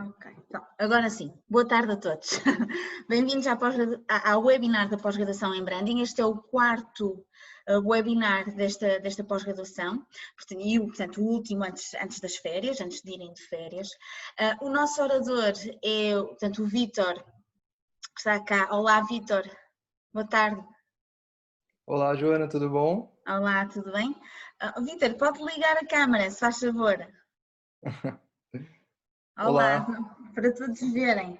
Ok, então, agora sim, boa tarde a todos. Bem-vindos ao webinar da pós-graduação em Branding. Este é o quarto webinar desta pós-graduação, portanto, o último antes das férias, antes de irem de férias. O nosso orador é, portanto, o Vítor, que está cá. Olá, Vítor, boa tarde. Olá, Joana, tudo bom? Olá, tudo bem? Vítor, pode ligar a câmara, se faz favor. Olá, Olá. para todos verem.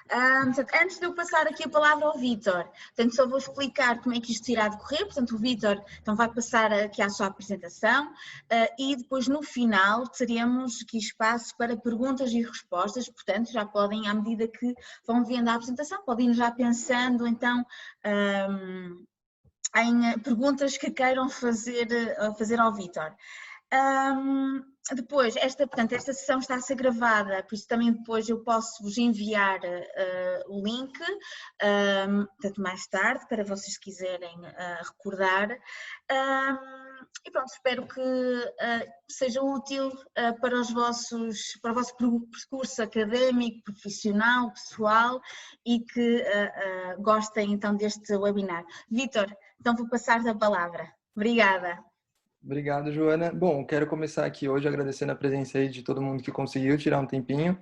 Portanto, antes de eu passar aqui a palavra ao Vítor, portanto, só vou explicar como é que isto irá decorrer. Portanto, o Vítor então, vai passar aqui à sua apresentação e depois no final teremos aqui espaço para perguntas e respostas. Portanto, já podem, à medida que vão vendo a apresentação, podem ir já pensando então em perguntas que queiram fazer ao Vítor. Depois, esta sessão está a ser gravada, por isso também depois eu posso vos enviar o link, portanto mais tarde, para vocês quiserem recordar. E pronto, espero que seja útil para o vosso percurso académico, profissional, pessoal e que gostem então deste webinar. Vítor, então vou passar-te a palavra. Obrigada. Obrigado, Joana. Bom, quero começar aqui hoje agradecendo a presença aí de todo mundo que conseguiu tirar um tempinho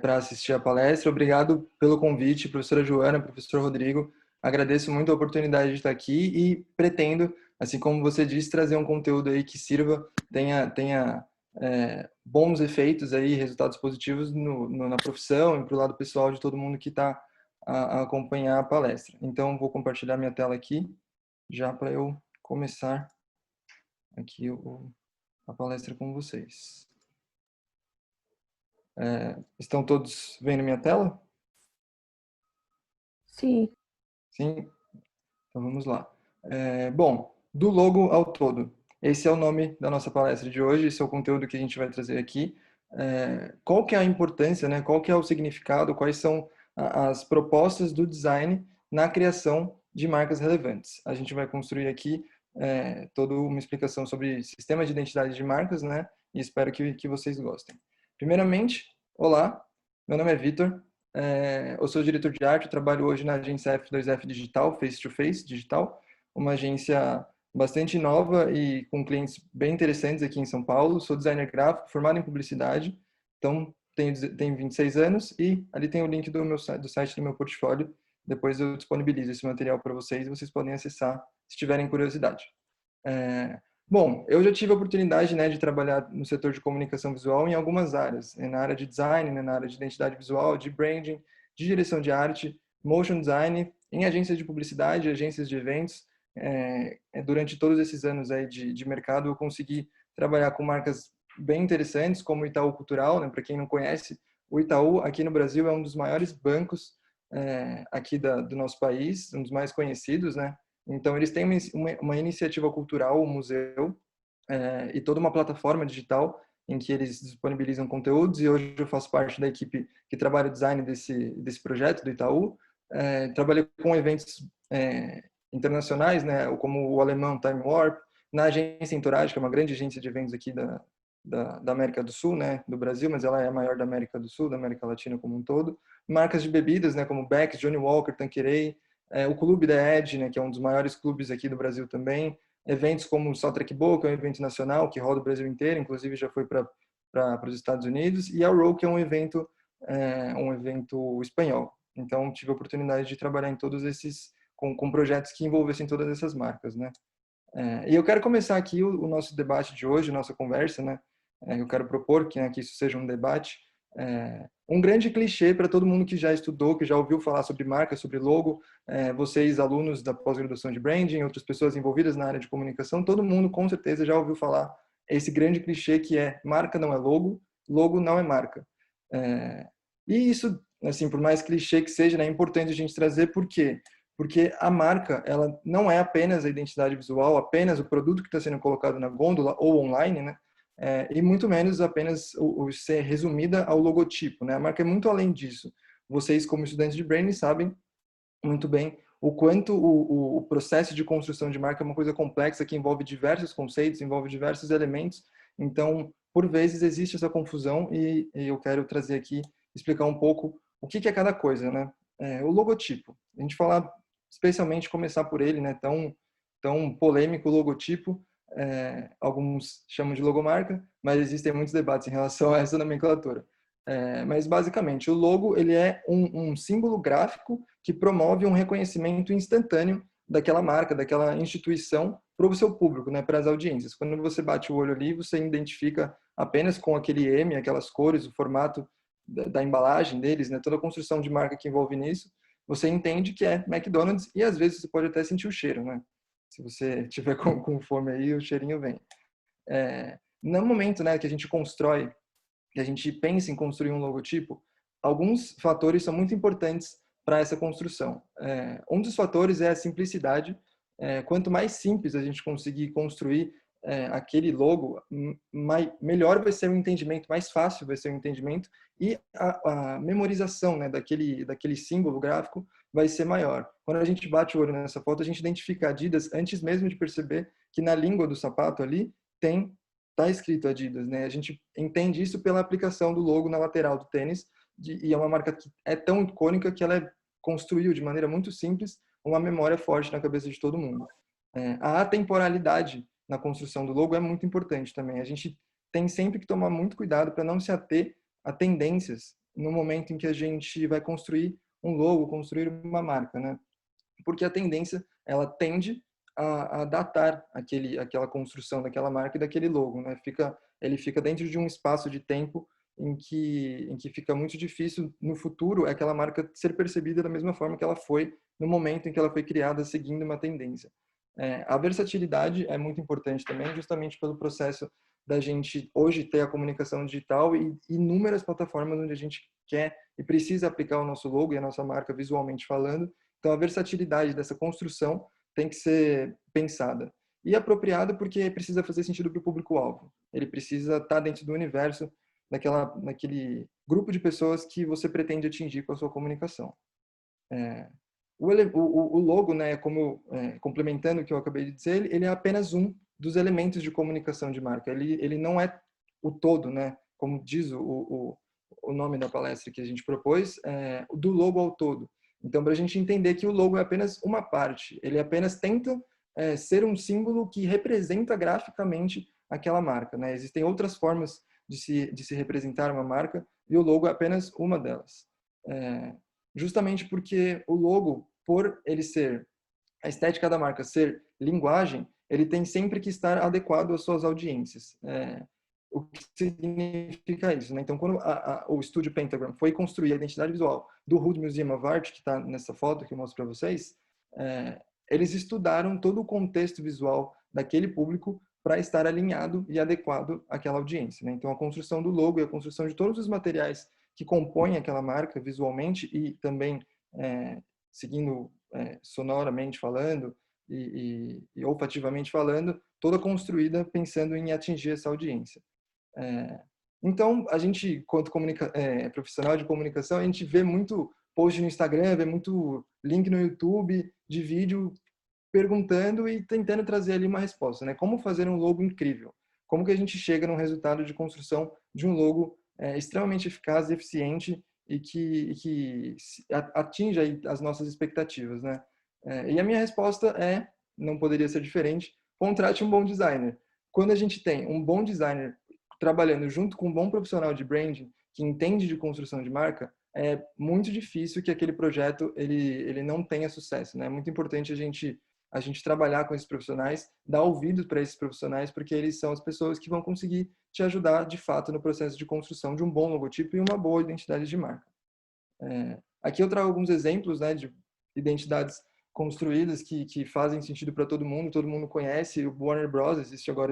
para assistir a palestra. Obrigado pelo convite, professora Joana, professor Rodrigo. Agradeço muito a oportunidade de estar aqui e pretendo, assim como você disse, trazer um conteúdo aí que sirva, tenha bons efeitos aí, resultados positivos na profissão e para o lado pessoal de todo mundo que está a acompanhar a palestra. Então, vou compartilhar minha tela aqui, já para eu começar aqui a palestra com vocês. Estão todos vendo minha tela? Sim. Sim? Então vamos lá. Bom, do logo ao todo. Esse é o nome da nossa palestra de hoje, esse é o conteúdo que a gente vai trazer aqui. Qual que é a importância, né? Qual que é o significado, quais são as propostas do design na criação de marcas relevantes. A gente vai construir aqui toda uma explicação sobre sistema de identidade de marcas, né? E espero que vocês gostem. Primeiramente, olá, meu nome é Vitor, eu sou diretor de arte, eu trabalho hoje na agência F2F Digital, Face to Face Digital, uma agência bastante nova e com clientes bem interessantes aqui em São Paulo. Sou designer gráfico, formado em publicidade, então tenho 26 anos e ali tem o link do site do meu portfólio. Depois eu disponibilizo esse material para vocês e vocês podem acessar se tiverem curiosidade. Bom, eu já tive a oportunidade, né, de trabalhar no setor de comunicação visual em algumas áreas, na área de design, né, na área de identidade visual, de branding, de direção de arte, motion design, em agências de publicidade, agências de eventos. Durante todos esses anos aí de mercado, eu consegui trabalhar com marcas bem interessantes, como o Itaú Cultural, né, para quem não conhece, o Itaú aqui no Brasil é um dos maiores bancos aqui do nosso país, um dos mais conhecidos, né? Então, eles têm uma iniciativa cultural, um museu, e toda uma plataforma digital em que eles disponibilizam conteúdos, e hoje eu faço parte da equipe que trabalha o design desse projeto do Itaú. Trabalhei com eventos internacionais, né, como o alemão Time Warp, na agência Entourage, que é uma grande agência de eventos aqui da América do Sul, né, do Brasil, mas ela é a maior da América do Sul, da América Latina como um todo. Marcas de bebidas, né, como Beck's, Johnny Walker, Tanqueray, o Clube da Edge, né, que é um dos maiores clubes aqui do Brasil também. Eventos como o Salt Trek Bowl, que é um evento nacional que roda o Brasil inteiro, inclusive já foi para os Estados Unidos, e a Row, que é um evento espanhol. Então, tive a oportunidade de trabalhar em todos esses, com projetos que envolvessem todas essas marcas, né? E eu quero começar aqui o nosso debate de hoje, nossa conversa, né? Eu quero propor que isso seja um debate. Um grande clichê para todo mundo que já estudou, que já ouviu falar sobre marca, sobre logo, vocês, alunos da pós-graduação de branding, outras pessoas envolvidas na área de comunicação, todo mundo com certeza já ouviu falar esse grande clichê que é marca não é logo, logo não é marca. E isso, assim, por mais clichê que seja, né, é importante a gente trazer. Por quê? Porque a marca, ela não é apenas a identidade visual, apenas o produto que está sendo colocado na gôndola ou online, né? E muito menos apenas ser resumida ao logotipo, né? A marca é muito além disso. Vocês, como estudantes de branding, sabem muito bem o quanto o processo de construção de marca é uma coisa complexa que envolve diversos conceitos, envolve diversos elementos. Então, por vezes existe essa confusão e eu quero trazer aqui, explicar um pouco o que é cada coisa, né? O logotipo. A gente falar, especialmente começar por ele, né? Tão polêmico o logotipo. Alguns chamam de logomarca, mas existem muitos debates em relação a essa nomenclatura. Mas basicamente, o logo ele é um símbolo gráfico que promove um reconhecimento instantâneo daquela marca, daquela instituição para o seu público, né, para as audiências. Quando você bate o olho ali, você identifica apenas com aquele M, aquelas cores, o formato da embalagem deles, né, toda a construção de marca que envolve nisso, você entende que é McDonald's e às vezes você pode até sentir o cheiro, né? Se você tiver com fome aí, o cheirinho vem. No momento, né, que a gente constrói, que a gente pensa em construir um logotipo, alguns fatores são muito importantes para essa construção. Um dos fatores é a simplicidade. Quanto mais simples a gente conseguir construir aquele logo, melhor vai ser o entendimento, mais fácil vai ser o entendimento e a memorização, né, daquele símbolo gráfico vai ser maior. Quando a gente bate o olho nessa foto, a gente identifica Adidas antes mesmo de perceber que na língua do sapato ali tá escrito Adidas, né? A gente entende isso pela aplicação do logo na lateral do tênis e é uma marca que é tão icônica que ela construiu de maneira muito simples uma memória forte na cabeça de todo mundo. A atemporalidade na construção do logo é muito importante também. A gente tem sempre que tomar muito cuidado para não se ater a tendências no momento em que a gente vai construir um logo, construir uma marca, né? Porque a tendência, ela tende a datar aquela construção daquela marca e daquele logo, né? Ele fica dentro de um espaço de tempo em que fica muito difícil no futuro aquela marca ser percebida da mesma forma que ela foi no momento em que ela foi criada seguindo uma tendência. A versatilidade é muito importante também, justamente pelo processo da gente hoje ter a comunicação digital e inúmeras plataformas onde a gente quer e precisa aplicar o nosso logo e a nossa marca visualmente falando. Então, a versatilidade dessa construção tem que ser pensada. E apropriada porque precisa fazer sentido para o público-alvo. Ele precisa estar dentro do universo naquele grupo de pessoas que você pretende atingir com a sua comunicação. O logo, né, complementando o que eu acabei de dizer, ele é apenas um dos elementos de comunicação de marca. Ele não é o todo, né? Como diz o nome da palestra que a gente propôs, do logo ao todo. Então, para a gente entender que o logo é apenas uma parte, ele apenas tenta ser um símbolo que representa graficamente aquela marca, né? Existem outras formas de se representar uma marca e o logo é apenas uma delas. Justamente porque o logo, por ele ser a estética da marca, ser linguagem, ele tem sempre que estar adequado às suas audiências. O que significa isso, né? Então, quando o estúdio Pentagram foi construir a identidade visual do Ruhr Museum of Art, que está nessa foto que eu mostro para vocês, eles estudaram todo o contexto visual daquele público para estar alinhado e adequado àquela audiência, né? Então, a construção do logo e a construção de todos os materiais que compõem aquela marca visualmente e também seguindo sonoramente falando e olfativamente falando, toda construída pensando em atingir essa audiência. Então, a gente, quanto profissional de comunicação, a gente vê muito post no Instagram, vê muito link no YouTube de vídeo perguntando e tentando trazer ali uma resposta, né? Como fazer um logo incrível? Como que a gente chega no resultado de construção de um logo extremamente eficaz, eficiente e que atinja aí as nossas expectativas, né? E a minha resposta não poderia ser diferente, contrate um bom designer. Quando a gente tem um bom designer trabalhando junto com um bom profissional de branding que entende de construção de marca, é muito difícil que aquele projeto ele não tenha sucesso, né? É muito importante a gente trabalhar com esses profissionais, dar ouvidos para esses profissionais, porque eles são as pessoas que vão conseguir te ajudar, de fato, no processo de construção de um bom logotipo e uma boa identidade de marca. Aqui eu trago alguns exemplos, né, de identidades construídas que fazem sentido para todo mundo conhece. O Warner Bros. Existe agora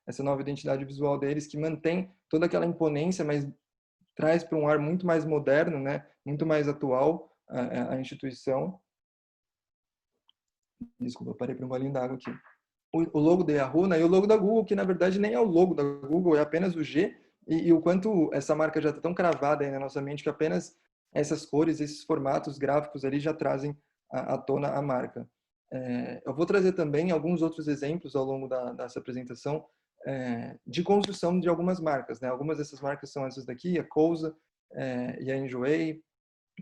essa nova identidade visual deles, que mantém toda aquela imponência, mas traz para um ar muito mais moderno, né, muito mais atual a instituição. Desculpa, parei para um golinho d'água aqui. O logo da Yahoo, né, e o logo da Google, que na verdade nem é o logo da Google, é apenas o G, e o quanto essa marca já está tão cravada aí na nossa mente que apenas essas cores, esses formatos gráficos ali já trazem à tona a marca. Eu vou trazer também alguns outros exemplos ao longo dessa apresentação de construção de algumas marcas, né? Algumas dessas marcas são essas daqui, a Cousa e a Enjoei,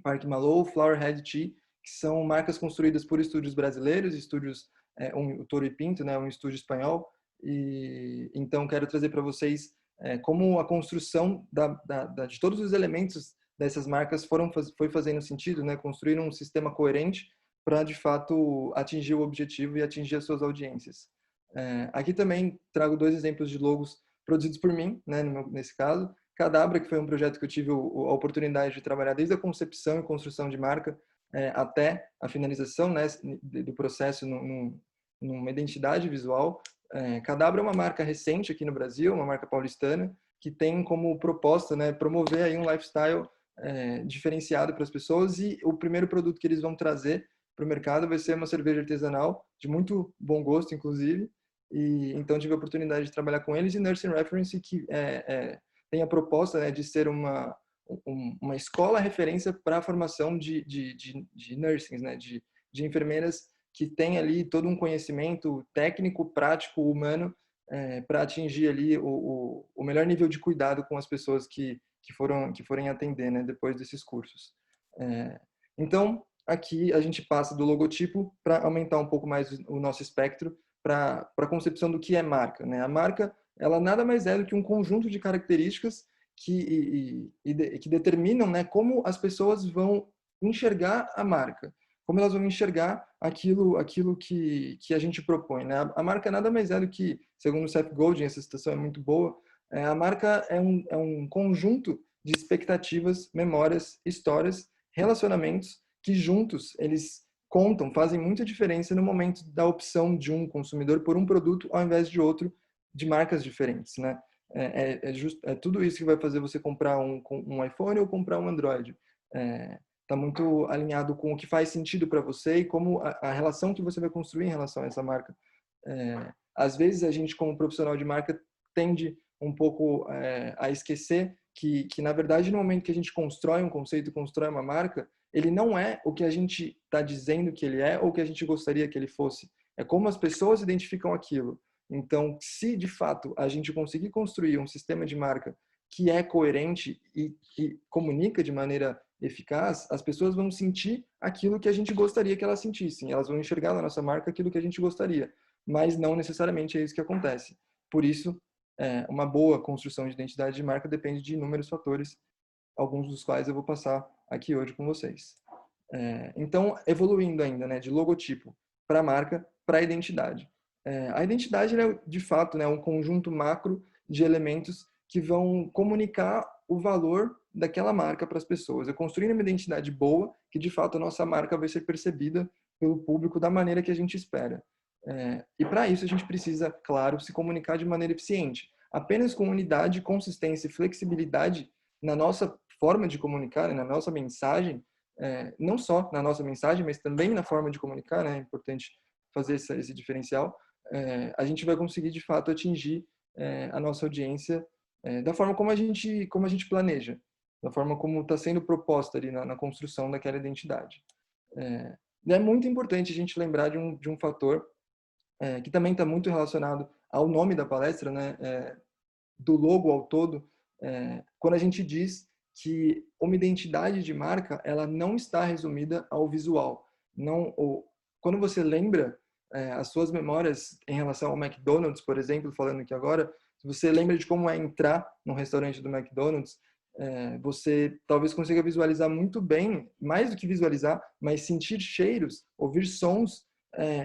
Park Malo, Flowerhead Tea, que são marcas construídas por estúdios brasileiros, estúdios, o Toro e Pinto, né? Um estúdio espanhol. E então quero trazer para vocês como a construção de todos os elementos dessas marcas foi fazendo sentido, né? Construir um sistema coerente para, de fato, atingir o objetivo e atingir as suas audiências. Aqui também trago 2 exemplos de logos produzidos por mim, né, nesse caso. Cadabra, que foi um projeto que eu tive a oportunidade de trabalhar desde a concepção e construção de marca até a finalização, né, do processo numa identidade visual. Cadabra é uma marca recente aqui no Brasil, uma marca paulistana, que tem como proposta, né, promover aí um lifestyle diferenciado para as pessoas, e o primeiro produto que eles vão trazer para o mercado vai ser uma cerveja artesanal de muito bom gosto, inclusive. E então tive a oportunidade de trabalhar com eles, e Nursing Reference, que tem a proposta, né, de ser uma escola referência para a formação de nursings, né, de enfermeiras que tem ali todo um conhecimento técnico, prático, humano, para atingir ali o melhor nível de cuidado com as pessoas que forem atender, né, depois desses cursos. Então, aqui a gente passa do logotipo para aumentar um pouco mais o nosso espectro para a concepção do que é marca, né? A marca, ela nada mais é do que um conjunto de características que determinam, né, como as pessoas vão enxergar a marca, como elas vão enxergar aquilo que a gente propõe, né? A marca nada mais é do que, segundo o Seth Godin, essa citação é muito boa, a marca é um conjunto de expectativas, memórias, histórias, relacionamentos que juntos eles contam, fazem muita diferença no momento da opção de um consumidor por um produto ao invés de outro, de marcas diferentes, né? É tudo isso que vai fazer você comprar um iPhone ou comprar um Android. Está muito alinhado com o que faz sentido para você e como a relação que você vai construir em relação a essa marca. Às vezes a gente, como profissional de marca, tende um pouco a esquecer que na verdade, no momento que a gente constrói um conceito, constrói uma marca, ele não é o que a gente está dizendo que ele é ou o que a gente gostaria que ele fosse. É como as pessoas identificam aquilo. Então, se de fato a gente conseguir construir um sistema de marca que é coerente e que comunica de maneira eficaz, as pessoas vão sentir aquilo que a gente gostaria que elas sentissem. Elas vão enxergar na nossa marca aquilo que a gente gostaria, mas não necessariamente é isso que acontece. Por isso, uma boa construção de identidade de marca depende de inúmeros fatores, alguns dos quais eu vou passar aqui hoje com vocês. Então, evoluindo ainda, né, de logotipo para marca, para identidade. A identidade é, de fato, né, um conjunto macro de elementos que vão comunicar o valor daquela marca para as pessoas. Eu construindo uma identidade boa, que de fato a nossa marca vai ser percebida pelo público da maneira que a gente espera. E para isso a gente precisa, claro, se comunicar de maneira eficiente. Apenas com unidade, consistência e flexibilidade na nossa forma de comunicar, na nossa mensagem, não só na nossa mensagem, mas também na forma de comunicar, né? É importante fazer esse diferencial. A gente vai conseguir, de fato, atingir a nossa audiência da forma como a gente planeja, da forma como está sendo proposta ali na construção daquela identidade. É muito importante a gente lembrar de um fator que também está muito relacionado ao nome da palestra, né? Do logo ao todo, quando a gente diz que uma identidade de marca, ela não está resumida ao visual. Quando você lembra as suas memórias em relação ao McDonald's, por exemplo, falando aqui agora, se você lembra de como é entrar no restaurante do McDonald's, você talvez consiga visualizar muito bem, mais do que visualizar, mas sentir cheiros, ouvir sons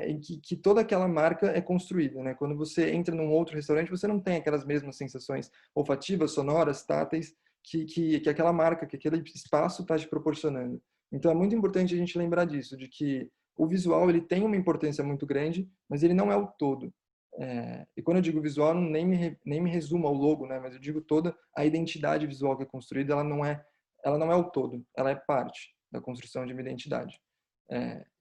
em que toda aquela marca é construída, né? Quando você entra num outro restaurante, você não tem aquelas mesmas sensações olfativas, sonoras, táteis que aquela marca, que aquele espaço está te proporcionando. Então é muito importante a gente lembrar disso, de que o visual ele tem uma importância muito grande, mas ele não é o todo. E quando eu digo visual, nem me resumo ao logo, né? Mas eu digo toda a identidade visual que é construída, ela não é o todo, ela é parte da construção de uma identidade.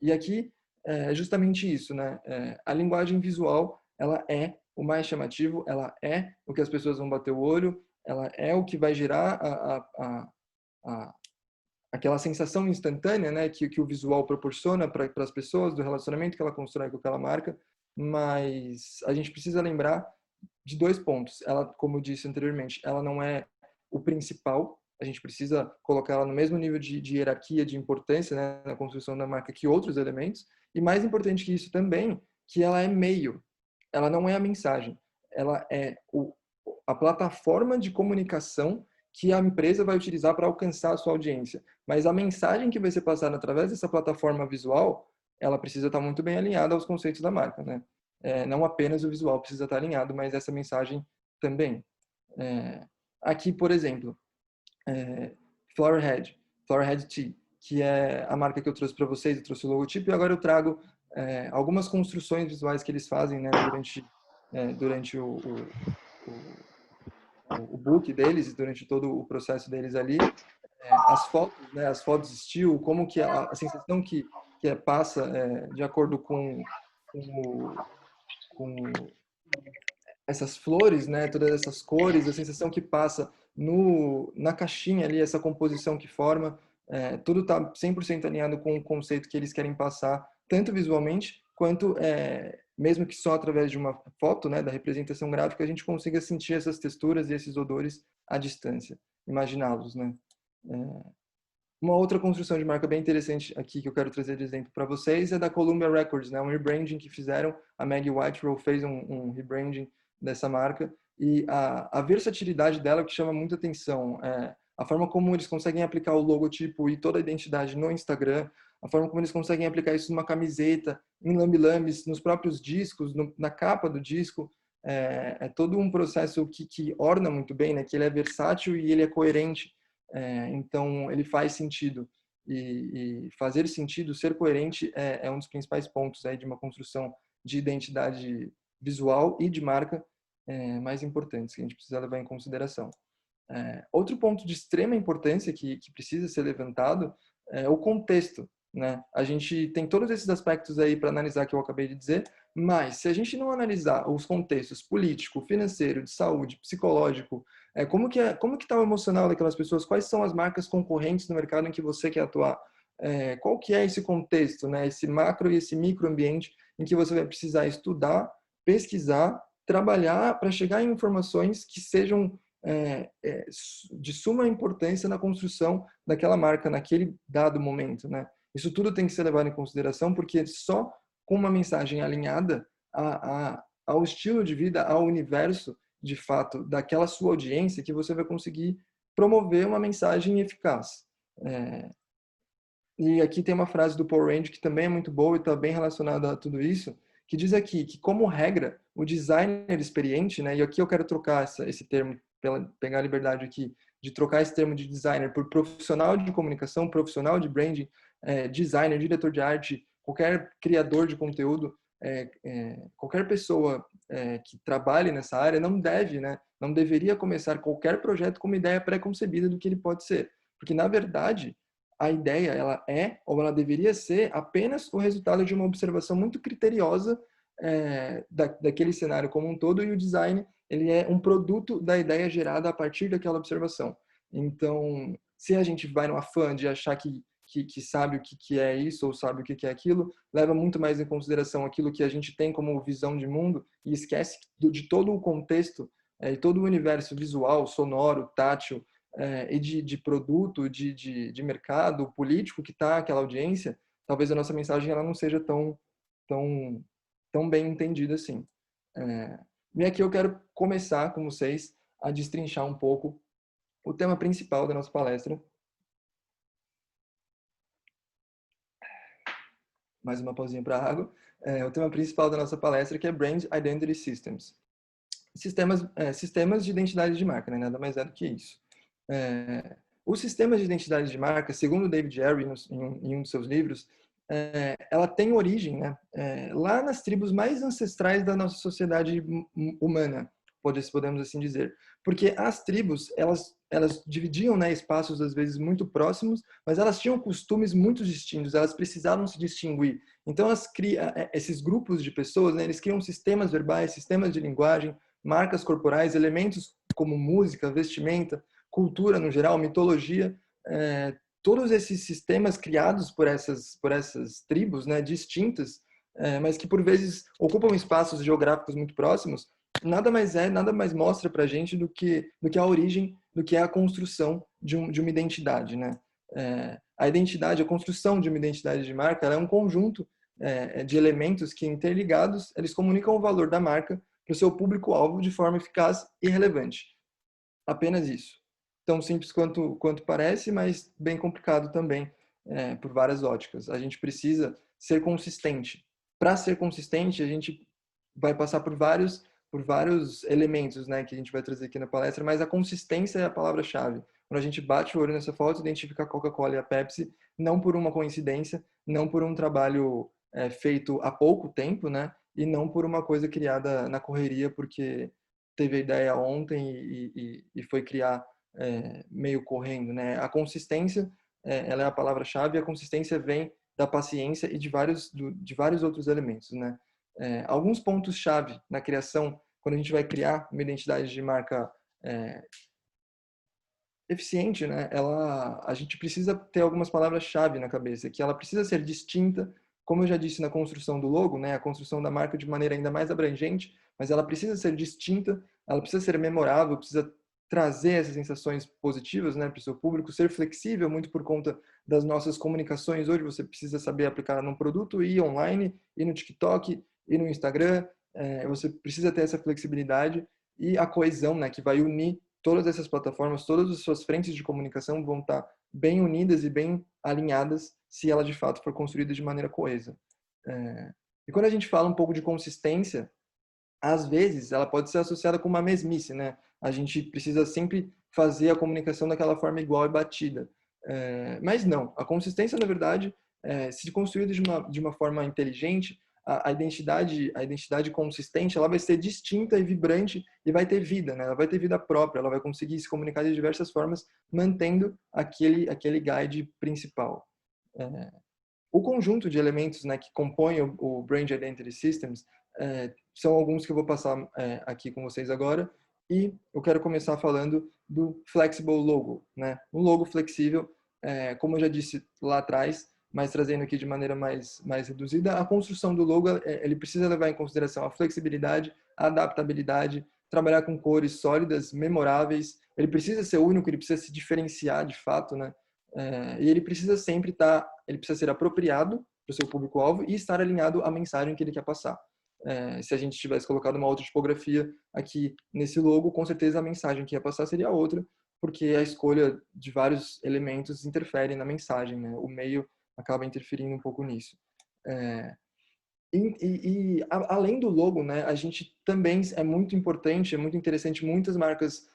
E aqui é justamente isso, né? A linguagem visual, ela é o mais chamativo, ela é o que as pessoas vão bater o olho, ela é o que vai gerar aquela sensação instantânea, né, que o visual proporciona para as pessoas, do relacionamento que ela constrói com aquela marca, mas a gente precisa lembrar de 2 pontos. Ela, como eu disse anteriormente, ela não é o principal, a gente precisa colocar ela no mesmo nível de hierarquia, de importância, né, na construção da marca que outros elementos, e mais importante que isso também, que ela é meio, ela não é a mensagem, ela é a plataforma de comunicação que a empresa vai utilizar para alcançar a sua audiência. Mas a mensagem que vai ser passada através dessa plataforma visual, ela precisa estar muito bem alinhada aos conceitos da marca, né? Não apenas o visual precisa estar alinhado, mas essa mensagem também. Aqui, por exemplo, Flowerhead, Flowerhead Tea, que é a marca que eu trouxe para vocês, eu trouxe o logotipo, e agora eu trago algumas construções visuais que eles fazem, né, durante o book deles, durante todo o processo deles ali, as fotos, né, as fotos estilo, como que a sensação que passa de acordo com, com essas flores, né, todas essas cores, a sensação que passa na caixinha ali, essa composição que forma, tudo está 100% alinhado com o conceito que eles querem passar, tanto visualmente, quanto, mesmo que só através de uma foto, né, da representação gráfica, a gente consiga sentir essas texturas e esses odores à distância, imaginá-los, né. Uma outra construção de marca bem interessante aqui que eu quero trazer de exemplo para vocês é da Columbia Records, né? Um rebranding que fizeram, a Maggie Whitehall fez um rebranding dessa marca e a versatilidade dela que chama muita atenção, a forma como eles conseguem aplicar o logotipo e toda a identidade no Instagram, a forma como eles conseguem aplicar isso numa camiseta, em lambe-lambes, nos próprios discos, na capa do disco, é todo um processo que orna muito bem, né? Que ele é versátil e ele é coerente. Então, ele faz sentido. E fazer sentido, ser coerente, é um dos principais pontos aí de uma construção de identidade visual e de marca mais importantes que a gente precisa levar em consideração. Outro ponto de extrema importância que precisa ser levantado é o contexto, né? A gente tem todos esses aspectos aí para analisar que eu acabei de dizer, mas se a gente não analisar os contextos político, financeiro, de saúde, psicológico, como que está o emocional daquelas pessoas, quais são as marcas concorrentes no mercado em que você quer atuar, qual que é esse contexto, né? Esse macro e esse microambiente em que você vai precisar estudar, pesquisar, trabalhar para chegar em informações que sejam de suma importância na construção daquela marca naquele dado momento, né? Isso tudo tem que ser levado em consideração porque só com uma mensagem alinhada ao estilo de vida, ao universo, de fato, daquela sua audiência que você vai conseguir promover uma mensagem eficaz. E aqui tem uma frase do Paul Rand que também é muito boa e está bem relacionada a tudo isso, que diz aqui que, como regra, o designer experiente, né, e aqui eu quero trocar esse termo, pegar a liberdade aqui de trocar esse termo de designer por profissional de comunicação, profissional de branding, designer, diretor de arte, qualquer criador de conteúdo, qualquer pessoa que trabalhe nessa área não deve, né, não deveria começar qualquer projeto com uma ideia pré-concebida do que ele pode ser. Porque, na verdade, a ideia ela é ou ela deveria ser apenas o resultado de uma observação muito criteriosa daquele cenário como um todo, e o design ele é um produto da ideia gerada a partir daquela observação. Então, se a gente vai no afã de achar que sabe o que é isso ou sabe o que é aquilo, leva muito mais em consideração aquilo que a gente tem como visão de mundo e esquece de todo o contexto e todo o universo visual, sonoro, tátil, e de produto, de mercado político que está aquela audiência, talvez a nossa mensagem ela não seja tão bem entendida assim. E aqui eu quero começar com vocês a destrinchar um pouco o tema principal da nossa palestra. Mais uma pausinha para a água. O tema principal da nossa palestra que é Brand Identity Systems. Sistemas de identidade de marca, né? Nada mais é do que isso. Os sistemas de identidade de marca, segundo David Jerry, em um dos seus livros, ela tem origem, né, lá nas tribos mais ancestrais da nossa sociedade humana, podemos assim dizer. Porque as tribos, elas dividiam, né, espaços às vezes muito próximos, mas elas tinham costumes muito distintos, elas precisavam se distinguir. Então, esses grupos de pessoas, né, eles criam sistemas verbais, sistemas de linguagem, marcas corporais, elementos como música, vestimenta, cultura no geral, mitologia, todos esses sistemas criados por essas tribos, né, distintas, mas que por vezes ocupam espaços geográficos muito próximos, nada mais mostra para a gente do que a origem, do que é a construção de uma identidade, né? A identidade, a construção de uma identidade de marca, ela é um conjunto de elementos que, interligados, eles comunicam o valor da marca para o seu público-alvo de forma eficaz e relevante. Apenas isso. Tão simples quanto parece, mas bem complicado também, por várias óticas. A gente precisa ser consistente. Para ser consistente, a gente vai passar por vários elementos, né, que a gente vai trazer aqui na palestra, mas a consistência é a palavra-chave. Quando a gente bate o olho nessa foto, identifica a Coca-Cola e a Pepsi, não por uma coincidência, não por um trabalho feito há pouco tempo, né, e não por uma coisa criada na correria, porque teve a ideia ontem e foi criar meio correndo, né? A consistência, ela é a palavra-chave, e a consistência vem da paciência e de vários outros elementos, né? Alguns pontos-chave na criação, quando a gente vai criar uma identidade de marca eficiente, né? A gente precisa ter algumas palavras-chave na cabeça, que ela precisa ser distinta, como eu já disse na construção do logo, né? A construção da marca de maneira ainda mais abrangente, mas ela precisa ser distinta, ela precisa ser memorável, precisa trazer essas sensações positivas, né, para o seu público, ser flexível muito por conta das nossas comunicações. Hoje você precisa saber aplicar num produto e online, e no TikTok, e no Instagram. Você precisa ter essa flexibilidade e a coesão, né, que vai unir todas essas plataformas, todas as suas frentes de comunicação vão estar bem unidas e bem alinhadas se ela de fato for construída de maneira coesa. E quando a gente fala um pouco de consistência, às vezes ela pode ser associada com uma mesmice, né? A gente precisa sempre fazer a comunicação daquela forma igual e batida. Mas não, a consistência, na verdade, se construída de uma forma inteligente, a identidade consistente, ela vai ser distinta e vibrante e vai ter vida, né? Ela vai ter vida própria, ela vai conseguir se comunicar de diversas formas, mantendo aquele guide principal. O conjunto de elementos, né, que compõem o Brand Identity Systems são alguns que eu vou passar aqui com vocês agora, e eu quero começar falando do Flexible Logo, né? Um logo flexível, como eu já disse lá atrás, mas trazendo aqui de maneira mais reduzida, a construção do logo ele precisa levar em consideração a flexibilidade, a adaptabilidade, trabalhar com cores sólidas, memoráveis, ele precisa ser único, ele precisa se diferenciar de fato, né? E ele precisa sempre ele precisa ser apropriado para o seu público-alvo e estar alinhado à mensagem que ele quer passar. Se a gente tivesse colocado uma outra tipografia aqui nesse logo, com certeza a mensagem que ia passar seria outra, porque a escolha de vários elementos interfere na mensagem, né? O meio acaba interferindo um pouco nisso. Além do logo, né, a gente também é muito importante, é muito interessante, muitas marcas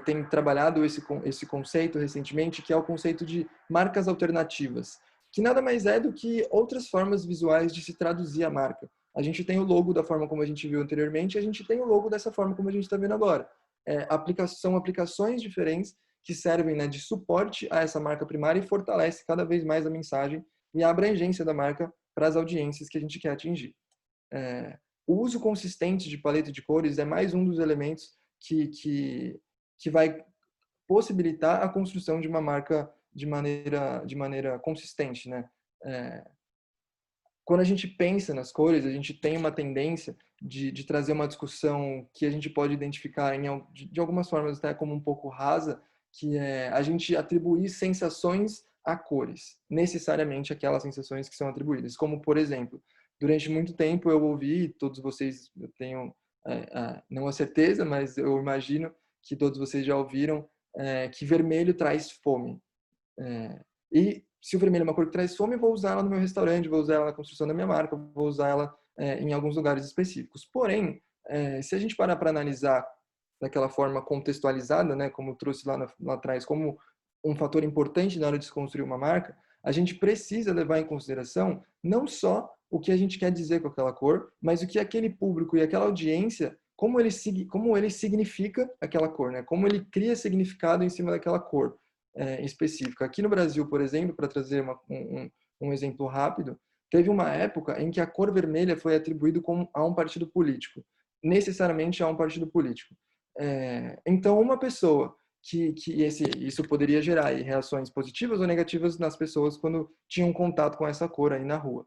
têm trabalhado esse conceito recentemente, que é o conceito de marcas alternativas, que nada mais é do que outras formas visuais de se traduzir a marca. A gente tem o logo da forma como a gente viu anteriormente, e a gente tem o logo dessa forma como a gente está vendo agora. São aplicações diferentes que servem, né, de suporte a essa marca primária e fortalece cada vez mais a mensagem e a abrangência da marca para as audiências que a gente quer atingir. O uso consistente de paleta de cores é mais um dos elementos que vai possibilitar a construção de uma marca de maneira consistente, né? Quando a gente pensa nas cores, a gente tem uma tendência de trazer uma discussão que a gente pode identificar de algumas formas até como um pouco rasa, que é a gente atribuir sensações a cores, necessariamente aquelas sensações que são atribuídas. Como, por exemplo, durante muito tempo eu ouvi, todos vocês, eu tenho não a certeza, mas eu imagino que todos vocês já ouviram, que vermelho traz fome. E se o vermelho é uma cor que traz fome, eu vou usar ela no meu restaurante, vou usar ela na construção da minha marca, vou usar ela em alguns lugares específicos. Porém, se a gente parar para analisar daquela forma contextualizada, né, como eu trouxe lá atrás, como um fator importante na hora de se construir uma marca, a gente precisa levar em consideração não só o que a gente quer dizer com aquela cor, mas o que aquele público e aquela audiência, como ele significa aquela cor, né? Como ele cria significado em cima daquela cor específica. Aqui no Brasil, por exemplo, para trazer um exemplo rápido, teve uma época em que a cor vermelha foi atribuída a um partido político, necessariamente a um partido político. Então, uma pessoa isso poderia gerar reações positivas ou negativas nas pessoas quando tinham contato com essa cor aí na rua.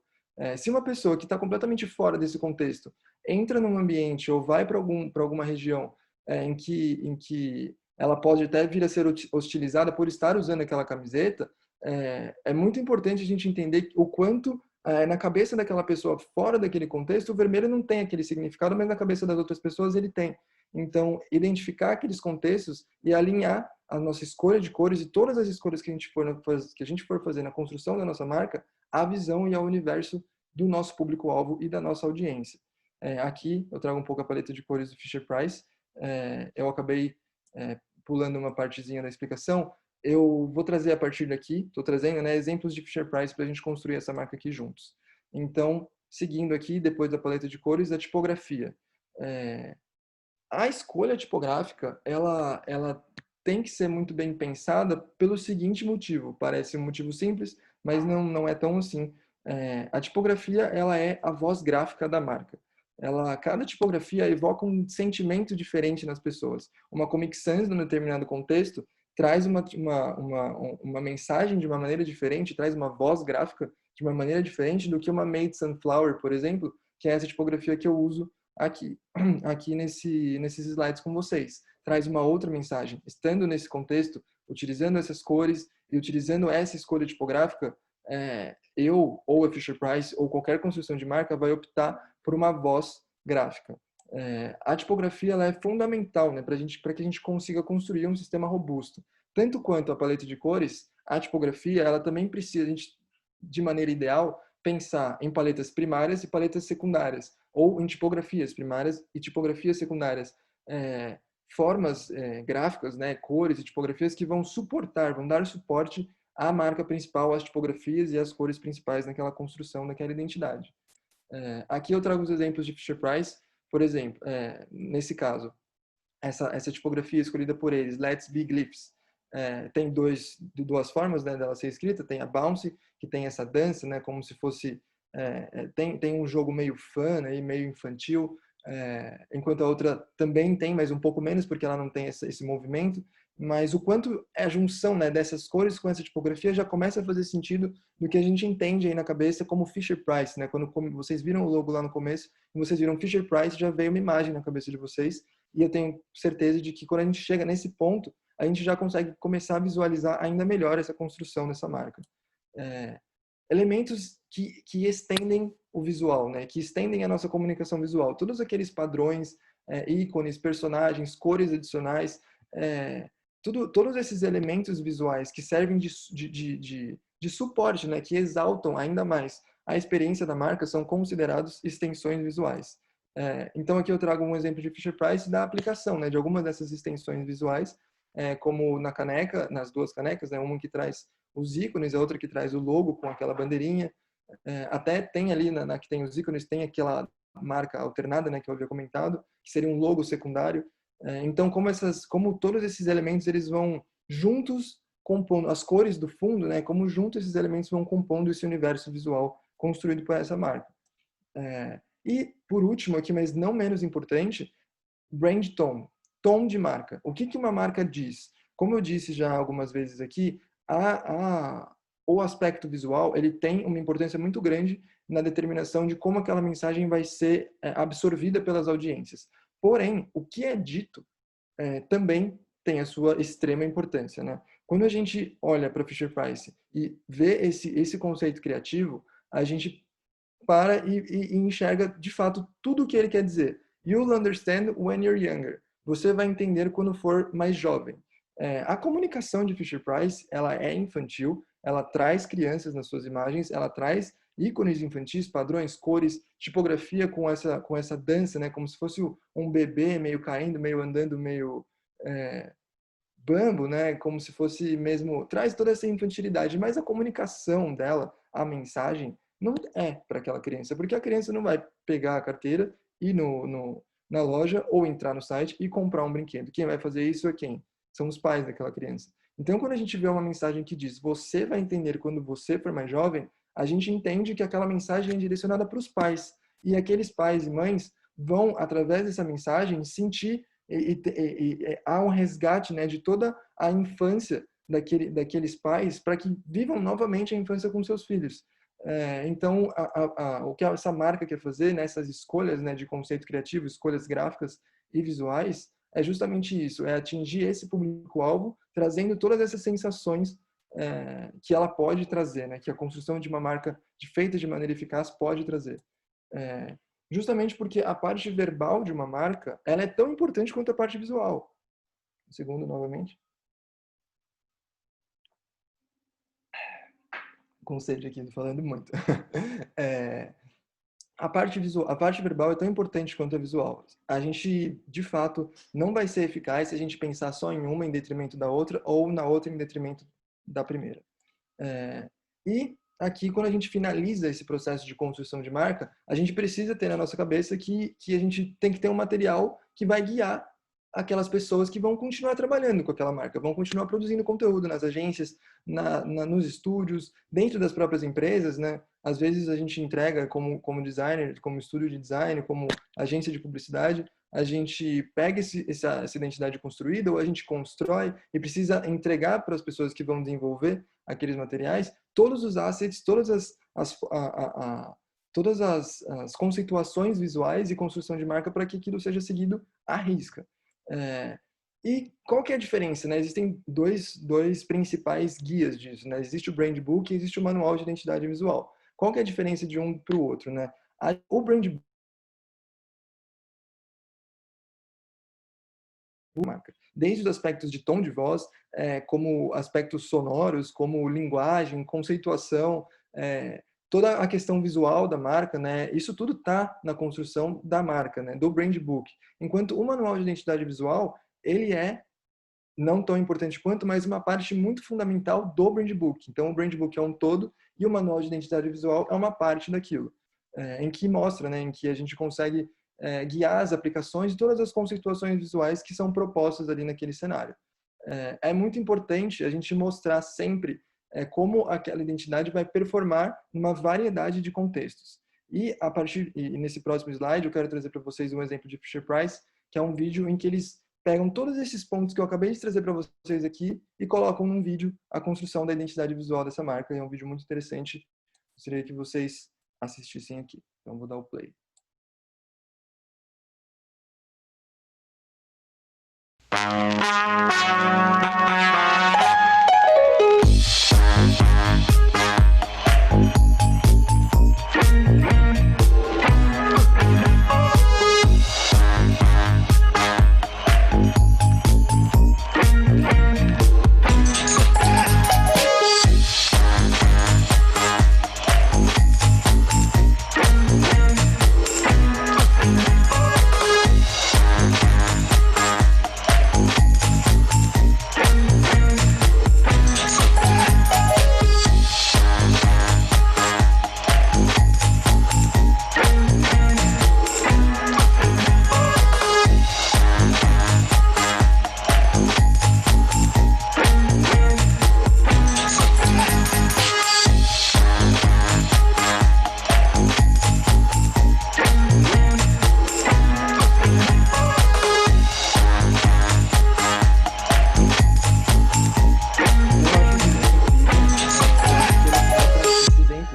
Se uma pessoa que está completamente fora desse contexto entra num ambiente ou vai para alguma região em que ela pode até vir a ser hostilizada por estar usando aquela camiseta, é muito importante a gente entender o quanto na cabeça daquela pessoa fora daquele contexto, o vermelho não tem aquele significado, mas na cabeça das outras pessoas ele tem. Então, identificar aqueles contextos e alinhar a nossa escolha de cores e todas as escolhas que a gente for fazer na construção da nossa marca à visão e ao universo do nosso público-alvo e da nossa audiência. Aqui eu trago um pouco a paleta de cores do Fisher-Price. Eu acabei pulando uma partezinha da explicação. Eu vou trazer a partir daqui, estou trazendo, né, exemplos de Fisher-Price para a gente construir essa marca aqui juntos. Então, seguindo aqui, depois da paleta de cores, a tipografia. A escolha tipográfica, ela tem que ser muito bem pensada pelo seguinte motivo. Parece um motivo simples, mas não é tão assim. A tipografia, ela é a voz gráfica da marca. Cada tipografia evoca um sentimento diferente nas pessoas. Uma Comic Sans, num determinado contexto, traz uma mensagem de uma maneira diferente, traz uma voz gráfica de uma maneira diferente do que uma Made Sunflower, por exemplo, que é essa tipografia que eu uso aqui nesses slides com vocês. Traz uma outra mensagem. Estando nesse contexto, utilizando essas cores e utilizando essa escolha tipográfica, eu, ou a Fisher-Price, ou qualquer construção de marca, vai optar por uma voz gráfica. A tipografia ela é fundamental, né, para que a gente consiga construir um sistema robusto. Tanto quanto a paleta de cores, a tipografia ela também precisa, a gente, de maneira ideal, pensar em paletas primárias e paletas secundárias, ou em tipografias primárias e tipografias secundárias. Formas gráficas, né, cores e tipografias que vão dar suporte à marca principal, às tipografias e às cores principais naquela construção, daquela identidade. Aqui eu trago os exemplos de Fisher-Price, por exemplo, nesse caso, essa tipografia escolhida por eles, Let's Be Glyphs, tem duas formas, né, dela ser escrita. Tem a Bouncy, que tem essa dança, né, como se fosse tem um jogo meio fun, aí, meio infantil, enquanto a outra também tem, mas um pouco menos, porque ela não tem esse movimento. Mas o quanto a junção, né, dessas cores com essa tipografia já começa a fazer sentido do que a gente entende aí na cabeça como Fisher-Price, né? Quando vocês viram o logo lá no começo, e vocês viram Fisher-Price, já veio uma imagem na cabeça de vocês. E eu tenho certeza de que quando a gente chega nesse ponto, a gente já consegue começar a visualizar ainda melhor essa construção dessa marca. Elementos que estendem o visual, né? Que estendem a nossa comunicação visual. Todos aqueles padrões, ícones, personagens, cores adicionais, todos esses elementos visuais que servem de suporte, né? Que exaltam ainda mais a experiência da marca, são considerados extensões visuais. Então aqui eu trago um exemplo de Fisher-Price da aplicação, né? De algumas dessas extensões visuais, como na caneca, nas duas canecas, né? Uma que traz os ícones, a outra que traz o logo com aquela bandeirinha. Até tem ali, na que tem os ícones, tem aquela marca alternada, né, que eu havia comentado, que seria um logo secundário. Então, como todos esses elementos eles vão juntos compondo, as cores do fundo, né, como juntos esses elementos vão compondo esse universo visual construído por essa marca. E, por último aqui, mas não menos importante, brand tone, tom de marca. O que uma marca diz? Como eu disse já algumas vezes aqui, o aspecto visual ele tem uma importância muito grande na determinação de como aquela mensagem vai ser absorvida pelas audiências. Porém, o que é dito também tem a sua extrema importância, né? Quando a gente olha para Fisher-Price e vê esse conceito criativo, a gente para e enxerga de fato tudo o que ele quer dizer. You'll understand when you're younger. Você vai entender quando for mais jovem. A comunicação de Fisher-Price, ela é infantil, ela traz crianças nas suas imagens, ela traz ícones infantis, padrões, cores, tipografia com essa dança, né, como se fosse um bebê meio caindo, meio andando, meio bambo, né, como se fosse mesmo, traz toda essa infantilidade, mas a comunicação dela, a mensagem, não é para aquela criança, porque a criança não vai pegar a carteira, ir na loja ou entrar no site e comprar um brinquedo. Quem vai fazer isso é quem? São os pais daquela criança. Então, quando a gente vê uma mensagem que diz você vai entender quando você for mais jovem, a gente entende que aquela mensagem é direcionada para os pais. E aqueles pais e mães vão, através dessa mensagem, sentir há um resgate, né, de toda a infância daqueles pais para que vivam novamente a infância com seus filhos. Então, o que essa marca quer fazer nessas escolhas, né, de conceito criativo, escolhas gráficas e visuais, é justamente isso, é atingir esse público-alvo, trazendo todas essas sensações que ela pode trazer, né, que a construção de uma marca feita de maneira eficaz pode trazer. Justamente porque a parte verbal de uma marca, ela é tão importante quanto a parte visual. Um segundo, novamente. Com sede aqui, falando muito. A parte visual, a parte verbal é tão importante quanto a visual. A gente, de fato, não vai ser eficaz se a gente pensar só em uma em detrimento da outra ou na outra em detrimento da primeira. E aqui, quando a gente finaliza esse processo de construção de marca, a gente precisa ter na nossa cabeça que a gente tem que ter um material que vai guiar aquelas pessoas que vão continuar trabalhando com aquela marca, vão continuar produzindo conteúdo nas agências, nos estúdios, dentro das próprias empresas, né? Às vezes a gente entrega como designer, como estúdio de design, como agência de publicidade, a gente pega essa identidade construída ou a gente constrói e precisa entregar para as pessoas que vão desenvolver aqueles materiais todos os assets, todas as conceituações visuais e construção de marca para que aquilo seja seguido à risca. E qual que é a diferença, né? Existem dois principais guias disso, né? Existe o Brand Book e existe o Manual de Identidade Visual. Qual que é a diferença de um para o outro, né? O Brand Book, desde os aspectos de tom de voz, como aspectos sonoros, como linguagem, conceituação, toda a questão visual da marca, né? Isso tudo está na construção da marca, né? Do Brand Book. Enquanto o Manual de Identidade Visual, ele é não tão importante quanto, mas uma parte muito fundamental do Brand Book. Então, o Brand Book é um todo e o Manual de Identidade Visual é uma parte daquilo, em que mostra, né, em que a gente consegue guiar as aplicações e todas as conceituações visuais que são propostas ali naquele cenário. É muito importante a gente mostrar sempre como aquela identidade vai performar numa variedade de contextos. E nesse próximo slide eu quero trazer para vocês um exemplo de Fisher-Price, que é um vídeo em que eles pegam todos esses pontos que eu acabei de trazer para vocês aqui e colocam num vídeo a construção da identidade visual dessa marca. E é um vídeo muito interessante. Gostaria que vocês assistissem aqui. Então, vou dar o play.